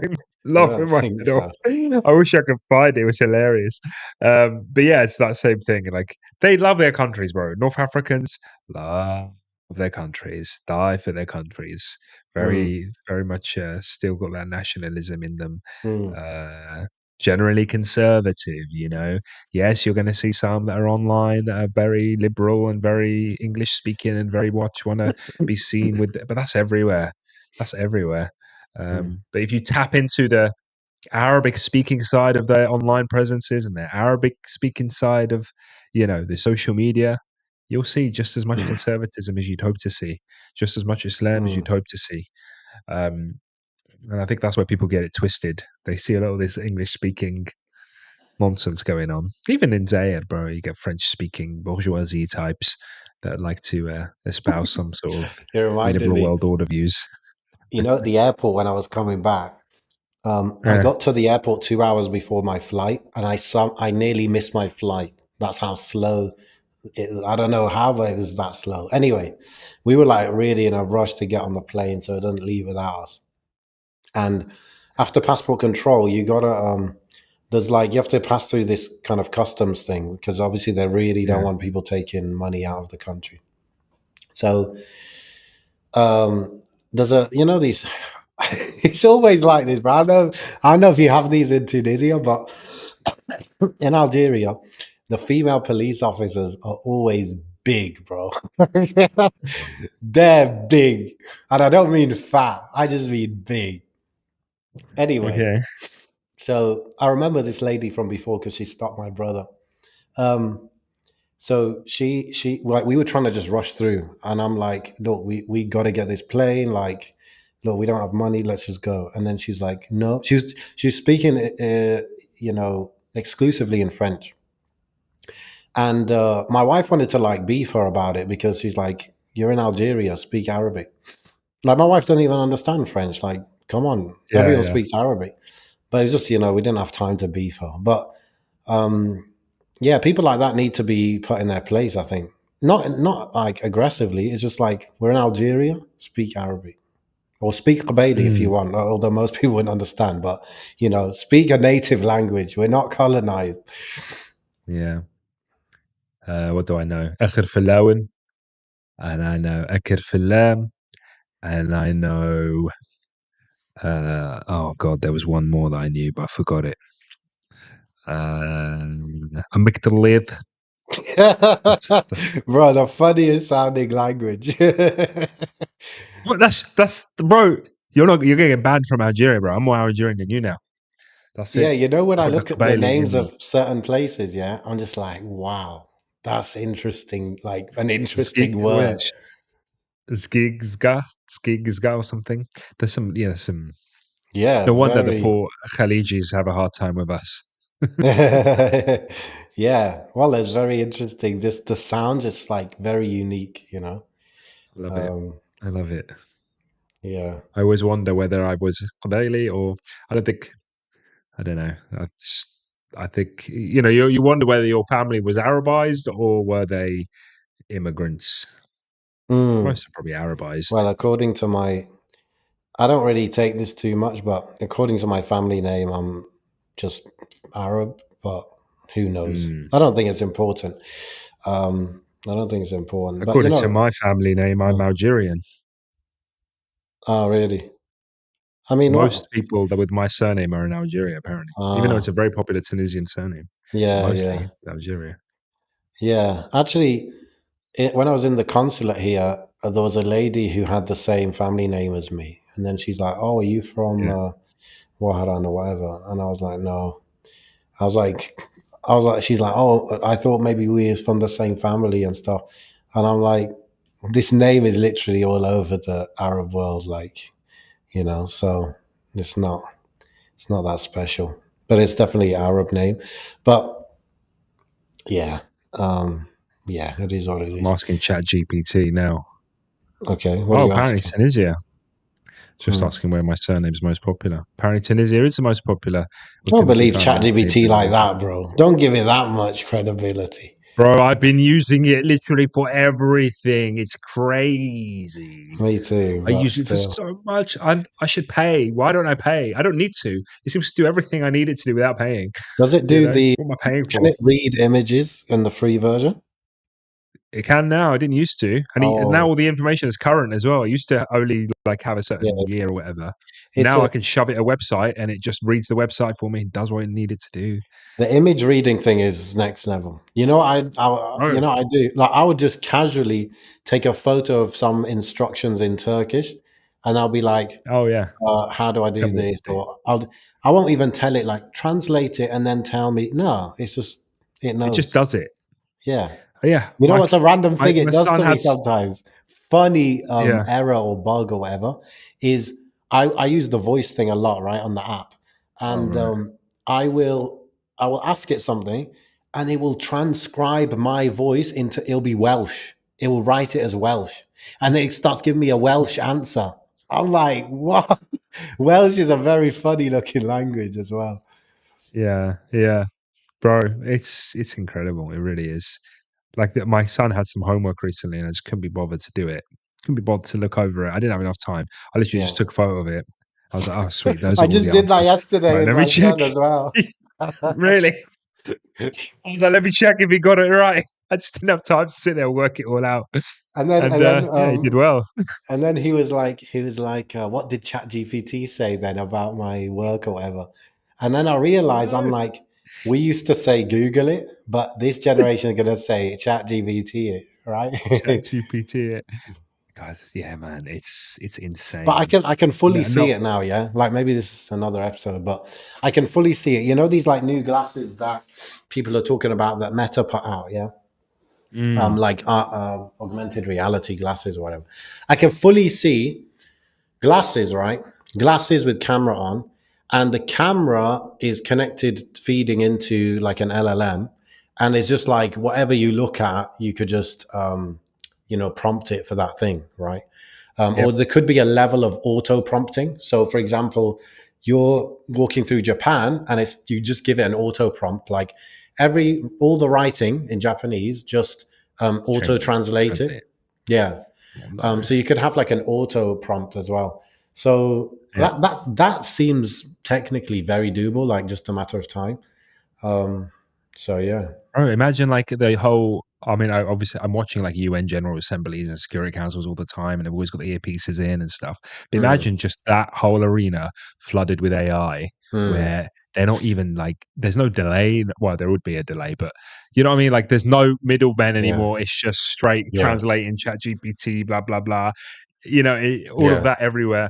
Speaker 2: laughing my
Speaker 1: think
Speaker 2: head off.
Speaker 1: so.
Speaker 2: I wish I could find it. It was hilarious. But yeah, it's that same thing. Like they love their countries, bro. North Africans love their countries, die for their countries.
Speaker 1: Mm,
Speaker 2: Very, very much still got that nationalism in them.
Speaker 1: mm,
Speaker 2: Uh, Generally conservative, you know. Yes, you're going to see some that are online that are very liberal and very English speaking and very much want to be seen with, but that's everywhere. That's everywhere.
Speaker 1: mm,
Speaker 2: But if you tap into the Arabic speaking side of their online presences and their Arabic speaking side of, the social media, you'll see just as much
Speaker 1: mm,
Speaker 2: conservatism as you'd hope to see, just as much Islam as you'd
Speaker 1: mm.
Speaker 2: hope to see. Um, and I think that's where people get it twisted. They see a lot of this English speaking nonsense going on. Even in Zayed, bro, you get French speaking bourgeoisie types that like to espouse some sort of
Speaker 1: It reminded
Speaker 2: liberal
Speaker 1: me,
Speaker 2: world order views.
Speaker 1: at the airport when I was coming back, I
Speaker 2: Yeah.
Speaker 1: got to the airport 2 hours before my flight, and I nearly missed my flight. That's how slow. I don't know how, but it was that slow. Anyway, we were like really in a rush to get on the plane, so it doesn't leave without us. And after passport control, you gotta there's like you have to pass through this kind of customs thing because obviously they really don't
Speaker 2: Yeah.
Speaker 1: want people taking money out of the country. So there's a these it's always like this, but I don't know if you have these in Tunisia, but in Algeria, the female police officers are always big, bro. They're big. And I don't mean fat, I just mean big. Anyway,
Speaker 2: Okay.
Speaker 1: so I remember this lady from before because she stopped my brother. Um, so she like we were trying to just rush through, and I'm like, look, we got to get this plane. Like, look, we don't have money. Let's just go. And then she's like, no, she's speaking, exclusively in French. And my wife wanted to like beef her about it because she's like, you're in Algeria, speak Arabic. Like my wife doesn't even understand French. Like, come on,
Speaker 2: Yeah,
Speaker 1: everyone
Speaker 2: yeah.
Speaker 1: speaks Arabic. But it's just we didn't have time to beef her. But yeah, people like that need to be put in their place. I think not like aggressively. It's just like we're in Algeria, speak Arabic or speak Qabali if you
Speaker 2: Mm,
Speaker 1: want. Although most people wouldn't understand, but speak a native language. We're not colonized.
Speaker 2: yeah. What do I know? آخر فلاون, and I know آخر فلام, and I know oh god, there was one more that I knew, but I forgot it. Amygdalid.
Speaker 1: Bro, the funniest sounding language.
Speaker 2: What? That's bro. You're getting banned from Algeria, bro. I'm more Algerian than you now. That's
Speaker 1: Yeah,
Speaker 2: it.
Speaker 1: when
Speaker 2: I
Speaker 1: I
Speaker 2: got the
Speaker 1: look at the
Speaker 2: Kabali
Speaker 1: names
Speaker 2: in me.
Speaker 1: of certain places, yeah, I'm just like, wow, that's interesting. Like an interesting word.
Speaker 2: Skigzga or something. There's some.
Speaker 1: Yeah,
Speaker 2: No wonder the
Speaker 1: very.
Speaker 2: poor Khalijis have a hard time with us.
Speaker 1: Yeah, well, it's very interesting. Just the sound, just like very unique.
Speaker 2: I love it.
Speaker 1: Um,
Speaker 2: I love it.
Speaker 1: yeah.
Speaker 2: I always wonder whether I was Kabali or I don't think. I don't know. I think you wonder whether your family was Arabized or were they immigrants.
Speaker 1: Mm.
Speaker 2: Most are probably Arabized.
Speaker 1: Well, according to I don't really take this too much, but according to my family name, I'm just Arab, but who knows?
Speaker 2: Mm.
Speaker 1: I don't think it's important. I don't think it's important, but
Speaker 2: According to my family name, I'm Algerian.
Speaker 1: oh, really? I mean, what?
Speaker 2: Most people that with my surname are in Algeria, apparently, even though it's a very popular Tunisian surname.
Speaker 1: Yeah, yeah,
Speaker 2: Mostly Algeria.
Speaker 1: yeah. Actually, when I was in the consulate here, there was a lady who had the same family name as me, and then she's like, "Oh, are you from
Speaker 2: Yeah.
Speaker 1: Wahran or whatever?" And I was like, "No." I was like, she's like, "Oh, I thought maybe we was from the same family and stuff," and I'm like, "This name is literally all over the Arab world, like, so it's not that special, but it's definitely an Arab name, but yeah, yeah, it is what it
Speaker 2: I'm
Speaker 1: is."
Speaker 2: asking ChatGPT now.
Speaker 1: Okay, what are
Speaker 2: Oh,
Speaker 1: you
Speaker 2: apparently
Speaker 1: asking?
Speaker 2: Tunisia. Just
Speaker 1: Hmm.
Speaker 2: asking where my surname is most popular. Apparently Tunisia is the most popular
Speaker 1: I
Speaker 2: with
Speaker 1: don't
Speaker 2: Timothy
Speaker 1: believe
Speaker 2: family
Speaker 1: ChatGPT
Speaker 2: neighboring
Speaker 1: like
Speaker 2: region.
Speaker 1: that, bro. Don't give it that much credibility.
Speaker 2: Bro, I've been using it literally for everything. It's crazy.
Speaker 1: Me too,
Speaker 2: I
Speaker 1: but
Speaker 2: use it for
Speaker 1: still.
Speaker 2: so much. I should pay. Why don't I pay? I don't need to. It seems to do everything I need it to do without paying.
Speaker 1: Does it do
Speaker 2: What am I paying
Speaker 1: can
Speaker 2: for?
Speaker 1: it read images in the free version?
Speaker 2: It can now. I didn't used to, and now
Speaker 1: Oh,
Speaker 2: all the information is current as well. I used to only like have a
Speaker 1: yeah.
Speaker 2: certain year or whatever.
Speaker 1: It's
Speaker 2: Now I can shove it a website, and it just reads the website for me and does what it needed to do.
Speaker 1: the image reading thing is next level.
Speaker 2: Oh,
Speaker 1: I do. Like I would just casually take a photo of some instructions in Turkish, and I'll be like,
Speaker 2: oh yeah.
Speaker 1: how do I
Speaker 2: Tell
Speaker 1: do
Speaker 2: me what
Speaker 1: this?
Speaker 2: to do.
Speaker 1: Or I won't even tell it like translate it and then tell me. No, it's just it
Speaker 2: It just
Speaker 1: knows.
Speaker 2: does it.
Speaker 1: Yeah.
Speaker 2: Yeah,
Speaker 1: You know what's a random
Speaker 2: my
Speaker 1: thing it
Speaker 2: my
Speaker 1: does
Speaker 2: son
Speaker 1: to me
Speaker 2: has.
Speaker 1: sometimes? Funny
Speaker 2: Yeah.
Speaker 1: error or bug or whatever is I use the voice thing a lot, right, on the app.
Speaker 2: Oh
Speaker 1: And
Speaker 2: right.
Speaker 1: I will ask it something and it will transcribe my voice into it'll be Welsh. It will write it as Welsh. And then it starts giving me a Welsh answer. I'm like, what? Welsh is a very funny looking language as well.
Speaker 2: Yeah, yeah, bro. It's incredible. It really is. Like my son had some homework recently, and I just couldn't be bothered to do it. Couldn't be bothered to look over it. I didn't have enough time. I literally
Speaker 1: Yeah.
Speaker 2: just took a photo of it, I was like, oh, sweet. Those
Speaker 1: I
Speaker 2: are all
Speaker 1: just
Speaker 2: the
Speaker 1: did that
Speaker 2: answers.
Speaker 1: yesterday
Speaker 2: Right,
Speaker 1: with
Speaker 2: let me
Speaker 1: my
Speaker 2: check.
Speaker 1: son as well.
Speaker 2: Really? I was like, let me check if he got it right. I just didn't have time to sit there and work it all out.
Speaker 1: And then,
Speaker 2: And yeah, he did well.
Speaker 1: and then he was like, what did ChatGPT say then about my work or whatever? And then I realized, I'm like, we used to say Google it, but this generation is going to say ChatGPT it, right?
Speaker 2: ChatGPT. Guys, yeah, man, it's
Speaker 1: But
Speaker 2: insane.
Speaker 1: I can fully see
Speaker 2: No,
Speaker 1: it now, yeah. Like maybe this is another episode, but I can fully see it. You know these like new glasses that people are talking about that Meta put out, yeah.
Speaker 2: mm,
Speaker 1: Like augmented reality glasses or whatever. I can fully see glasses, right? Glasses with camera on, and the camera is connected, feeding into like an LLM, and it's just like whatever you look at, you could just prompt it for that thing, right? Or
Speaker 2: yep,
Speaker 1: there could be a level of auto prompting. So, for example, you're walking through Japan, and it's you just give it an auto prompt, like all the writing in Japanese, just auto translate
Speaker 2: translate
Speaker 1: it.
Speaker 2: it.
Speaker 1: Yeah.
Speaker 2: Oh, no.
Speaker 1: So you could have like an auto prompt as well. So
Speaker 2: Yeah.
Speaker 1: that seems technically very doable, like just a matter of time. Um, so yeah.
Speaker 2: Oh, imagine like the whole. I mean, obviously, I'm watching like UN General Assemblies and Security Councils all the time, and they've always got the earpieces in and stuff. But
Speaker 1: Mm,
Speaker 2: imagine just that whole arena flooded with AI,
Speaker 1: mm,
Speaker 2: where they're not even like there's no delay. Well, there would be a delay, but you know what I mean. Like, there's no middlemen
Speaker 1: yeah,
Speaker 2: anymore. It's just straight
Speaker 1: yeah,
Speaker 2: translating ChatGPT, blah blah blah. All of
Speaker 1: yeah,
Speaker 2: that everywhere.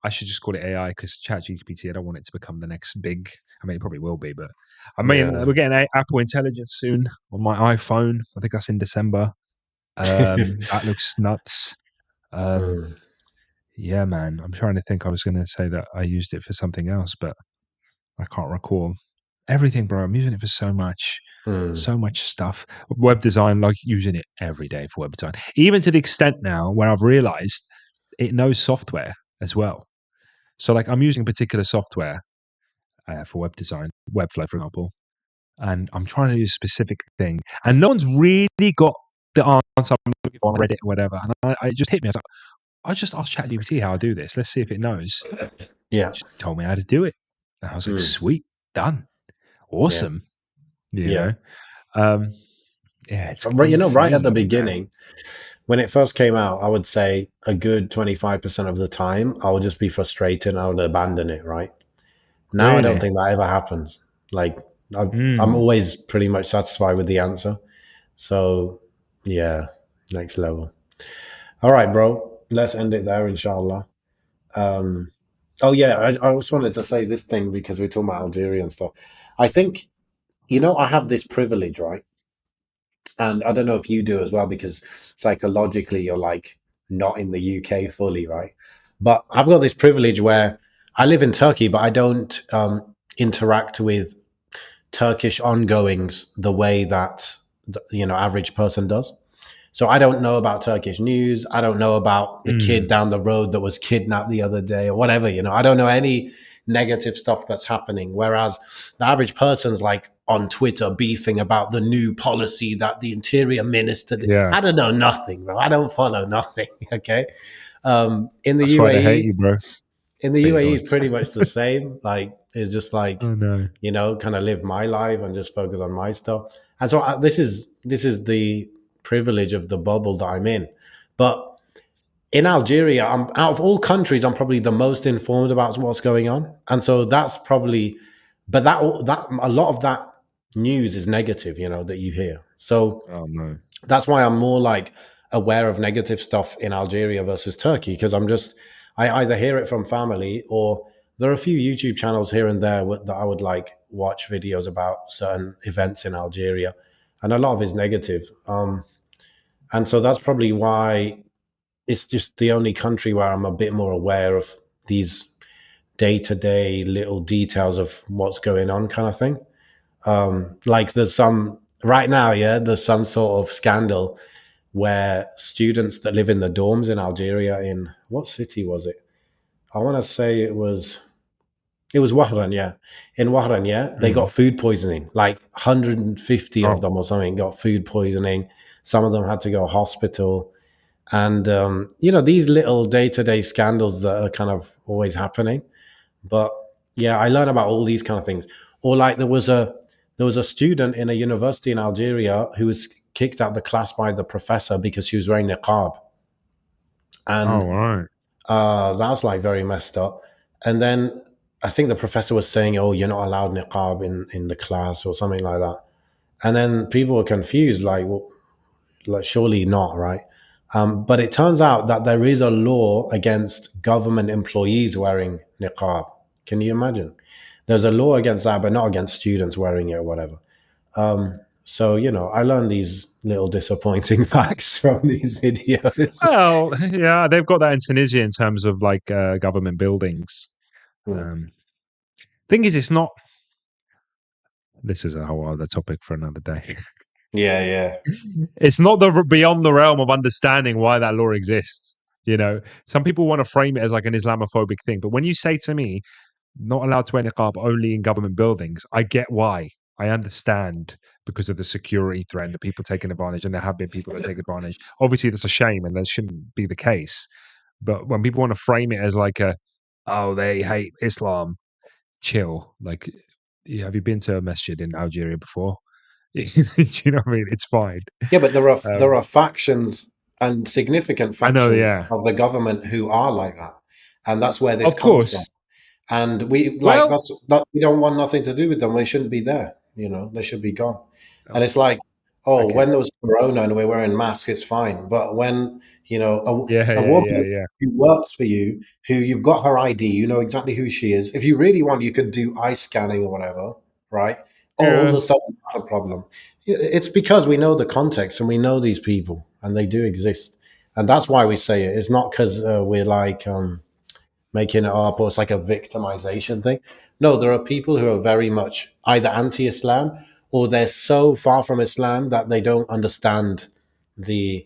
Speaker 2: I should just call it AI because ChatGPT. I don't want it to become the next big. I mean, it probably will be, but I mean,
Speaker 1: yeah.
Speaker 2: we're getting Apple Intelligence soon on my iPhone. I think that's in December. That looks nuts. Um,
Speaker 1: Mm,
Speaker 2: yeah, man. I'm trying to think. I was going to say that I used it for something else, but I can't recall. Everything, bro. I'm using it for
Speaker 1: mm,
Speaker 2: so much stuff. Web design, like using it every day for web design. Even to the extent now where I've realized it knows software as well. So, like, I'm using a particular software for web design, Webflow, for example, and I'm trying to do a specific thing, and no one's really got the answer I'm looking for on Reddit or whatever. And it just hit me. I was like, I just asked ChatGPT how I do this. Let's see if it knows.
Speaker 1: yeah,
Speaker 2: Just told me how to do it. And I was like,
Speaker 1: mm,
Speaker 2: sweet, done,
Speaker 1: yeah,
Speaker 2: awesome. You
Speaker 1: yeah.
Speaker 2: know, um, yeah, it's
Speaker 1: Right, right at the
Speaker 2: insane, man.
Speaker 1: beginning, when it first came out, I would say a good 25% of the time, I would just be frustrated and I would abandon it, right? Now I don't
Speaker 2: Really?
Speaker 1: think that ever happens. Like I'm
Speaker 2: Mm.
Speaker 1: always pretty much satisfied with the answer. So yeah, next level. All right, bro. Let's end it there, inshallah. Um, oh yeah, I just wanted to say this thing because we're talking about Algeria and stuff. I think I have this privilege, right? And I don't know if you do as well, because psychologically you're like not in the UK fully, right? But I've got this privilege where I live in Turkey, but I don't interact with Turkish ongoings the way that the average person does. So I don't know about Turkish news. I don't know about the kid
Speaker 2: Mm.
Speaker 1: down the road that was kidnapped the other day or whatever. I don't know any negative stuff that's happening. Whereas the average person's like on Twitter beefing about the new policy that the interior minister did.
Speaker 2: Yeah,
Speaker 1: I don't know nothing, bro. I don't follow nothing. Okay. In the
Speaker 2: that's why they hate
Speaker 1: UAE,
Speaker 2: you, bro.
Speaker 1: in the
Speaker 2: But you
Speaker 1: UAE
Speaker 2: go
Speaker 1: is pretty much the same. Like it's just like,
Speaker 2: Oh no.
Speaker 1: kind of live my life and just focus on my stuff. And so this is the privilege of the bubble that I'm in. But in Algeria, I'm out of all countries, I'm probably the most informed about what's going on. And so that's probably, but that a lot of that news is negative, that you hear. So
Speaker 2: Oh no.
Speaker 1: that's why I'm more like aware of negative stuff in Algeria versus Turkey, because I either hear it from family, or there are a few YouTube channels here and there that I would like watch videos about certain events in Algeria, and a lot of it's negative. And so that's probably why it's just the only country where I'm a bit more aware of these day to day little details of what's going on, kind of thing. Like there's some right now, yeah, there's some sort of scandal where students that live in the dorms in Algeria, in what city was it? I want to say it was Wahran, yeah. In Wahran, yeah, they got
Speaker 2: Mm.
Speaker 1: food poisoning. Like 150 of
Speaker 2: Oh.
Speaker 1: them or something got food poisoning. Some of them had to go to hospital. And these little day-to-day scandals that are kind of always happening. But yeah, I learned about all these kind of things. Or like there was a student in a university in Algeria who was kicked out of the class by the professor because she was wearing niqab,
Speaker 2: Oh,
Speaker 1: and
Speaker 2: right.
Speaker 1: that was like very messed up. And then I think the professor was saying, "Oh, you're not allowed niqab in the class" or something like that. And then people were confused, like, well, like surely not, right? But it turns out that there is a law against government employees wearing niqab. Can you imagine? There's a law against that, but not against students wearing it or whatever. So I learned these little disappointing facts from these videos.
Speaker 2: Well, yeah, they've got that in Tunisia in terms of like government buildings.
Speaker 1: Hmm.
Speaker 2: Thing is, it's not. This is a whole other topic for another day.
Speaker 1: Yeah, yeah.
Speaker 2: It's not beyond the realm of understanding why that law exists. Some people want to frame it as like an Islamophobic thing, but when you say to me, not allowed to wear niqab only in government buildings, I get why. I understand because of the security threat and the people taking advantage, and there have been people that take advantage. Obviously, that's a shame, and that shouldn't be the case. But when people want to frame it as like oh, they hate Islam, chill. Like, have you been to a masjid in Algeria before? You know what I mean? It's fine.
Speaker 1: Yeah, but there
Speaker 2: Um,
Speaker 1: are factions and significant
Speaker 2: I know,
Speaker 1: factions
Speaker 2: yeah.
Speaker 1: of the government who are like that, and that's where this
Speaker 2: Of
Speaker 1: comes from.
Speaker 2: course.
Speaker 1: And we like
Speaker 2: Well,
Speaker 1: that's that we don't want nothing to do with them. They shouldn't be there. They should be gone. And it's like, oh,
Speaker 2: okay.
Speaker 1: when there was Corona and we're wearing masks, it's fine. But when
Speaker 2: Yeah,
Speaker 1: a
Speaker 2: yeah, yeah,
Speaker 1: woman
Speaker 2: yeah.
Speaker 1: who works for you, who you've got her ID, you know exactly who she is. If you really want, you could do eye scanning or whatever, right? All of
Speaker 2: Yeah.
Speaker 1: a sudden, that's a problem. It's because we know the context and we know these people and they do exist, and that's why we say it. It's not because we're like making it up or it's like a victimization thing. No, there are people who are very much either anti-Islam or they're so far from Islam that they don't understand the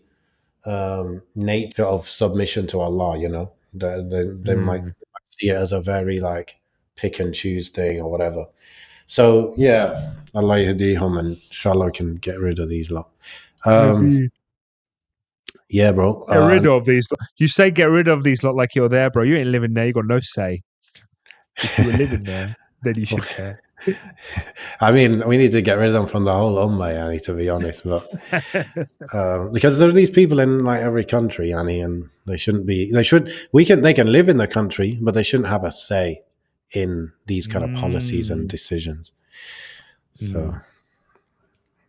Speaker 1: nature of submission to Allah. They might
Speaker 2: Mm,
Speaker 1: see it as a very like pick and choose thing or whatever. So yeah, Allah yahdihum, and inshallah can get rid of these lot. Um,
Speaker 2: maybe
Speaker 1: yeah, bro.
Speaker 2: get rid of these. You say get rid of these lot like you're there, bro. You ain't living there. You got no say. If you were living there, then you should care.
Speaker 1: I mean, we need to get rid of them from the whole ummah, Yani, to be honest. But because there are these people in like every country, Yani, and they shouldn't be. They should. They can live in the country, but they shouldn't have a say in these kind of policies and
Speaker 2: Mm,
Speaker 1: decisions. So
Speaker 2: mm.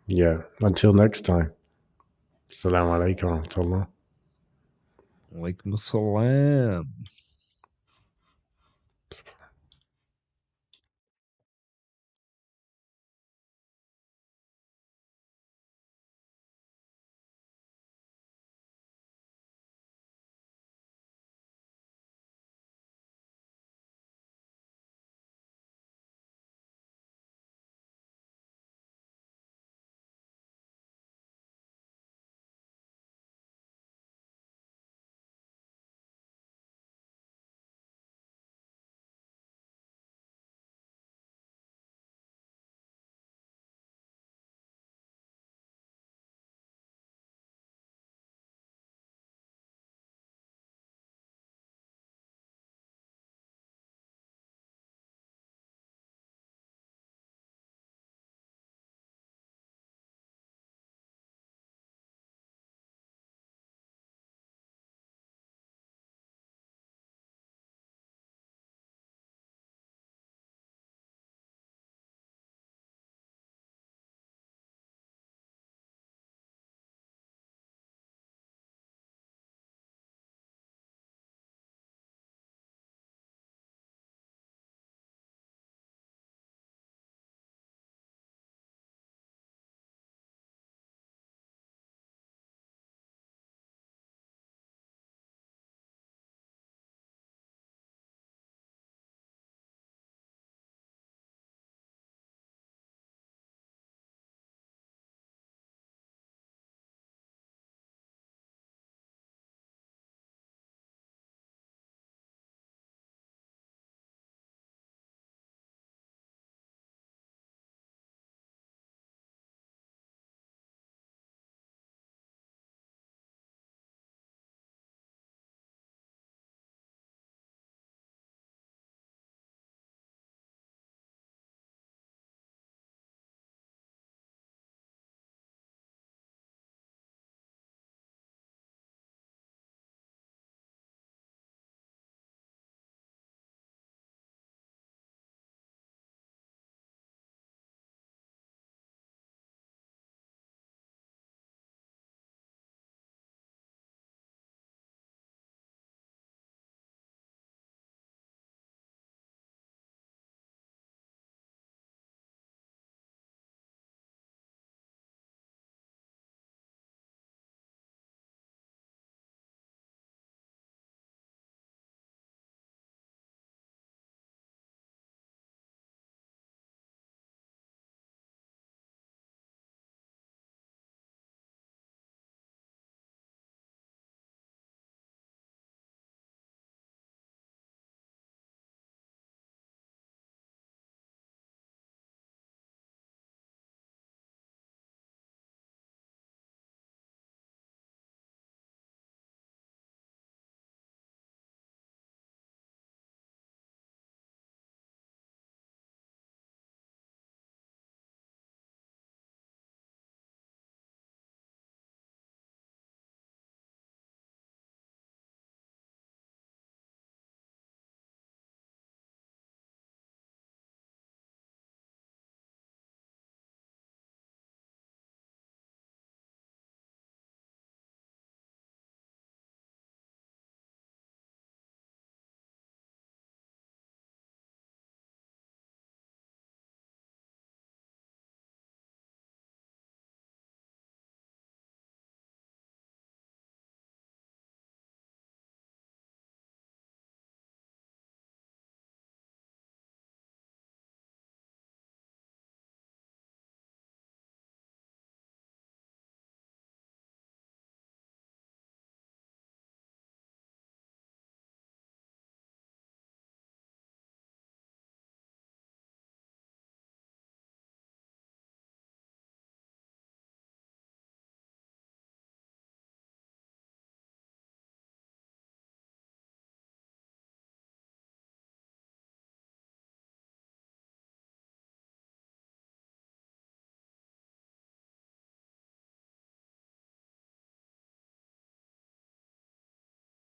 Speaker 1: yeah. Until next time. Assalamu alaikum wa rahmatullah.
Speaker 2: Alaikum assalam.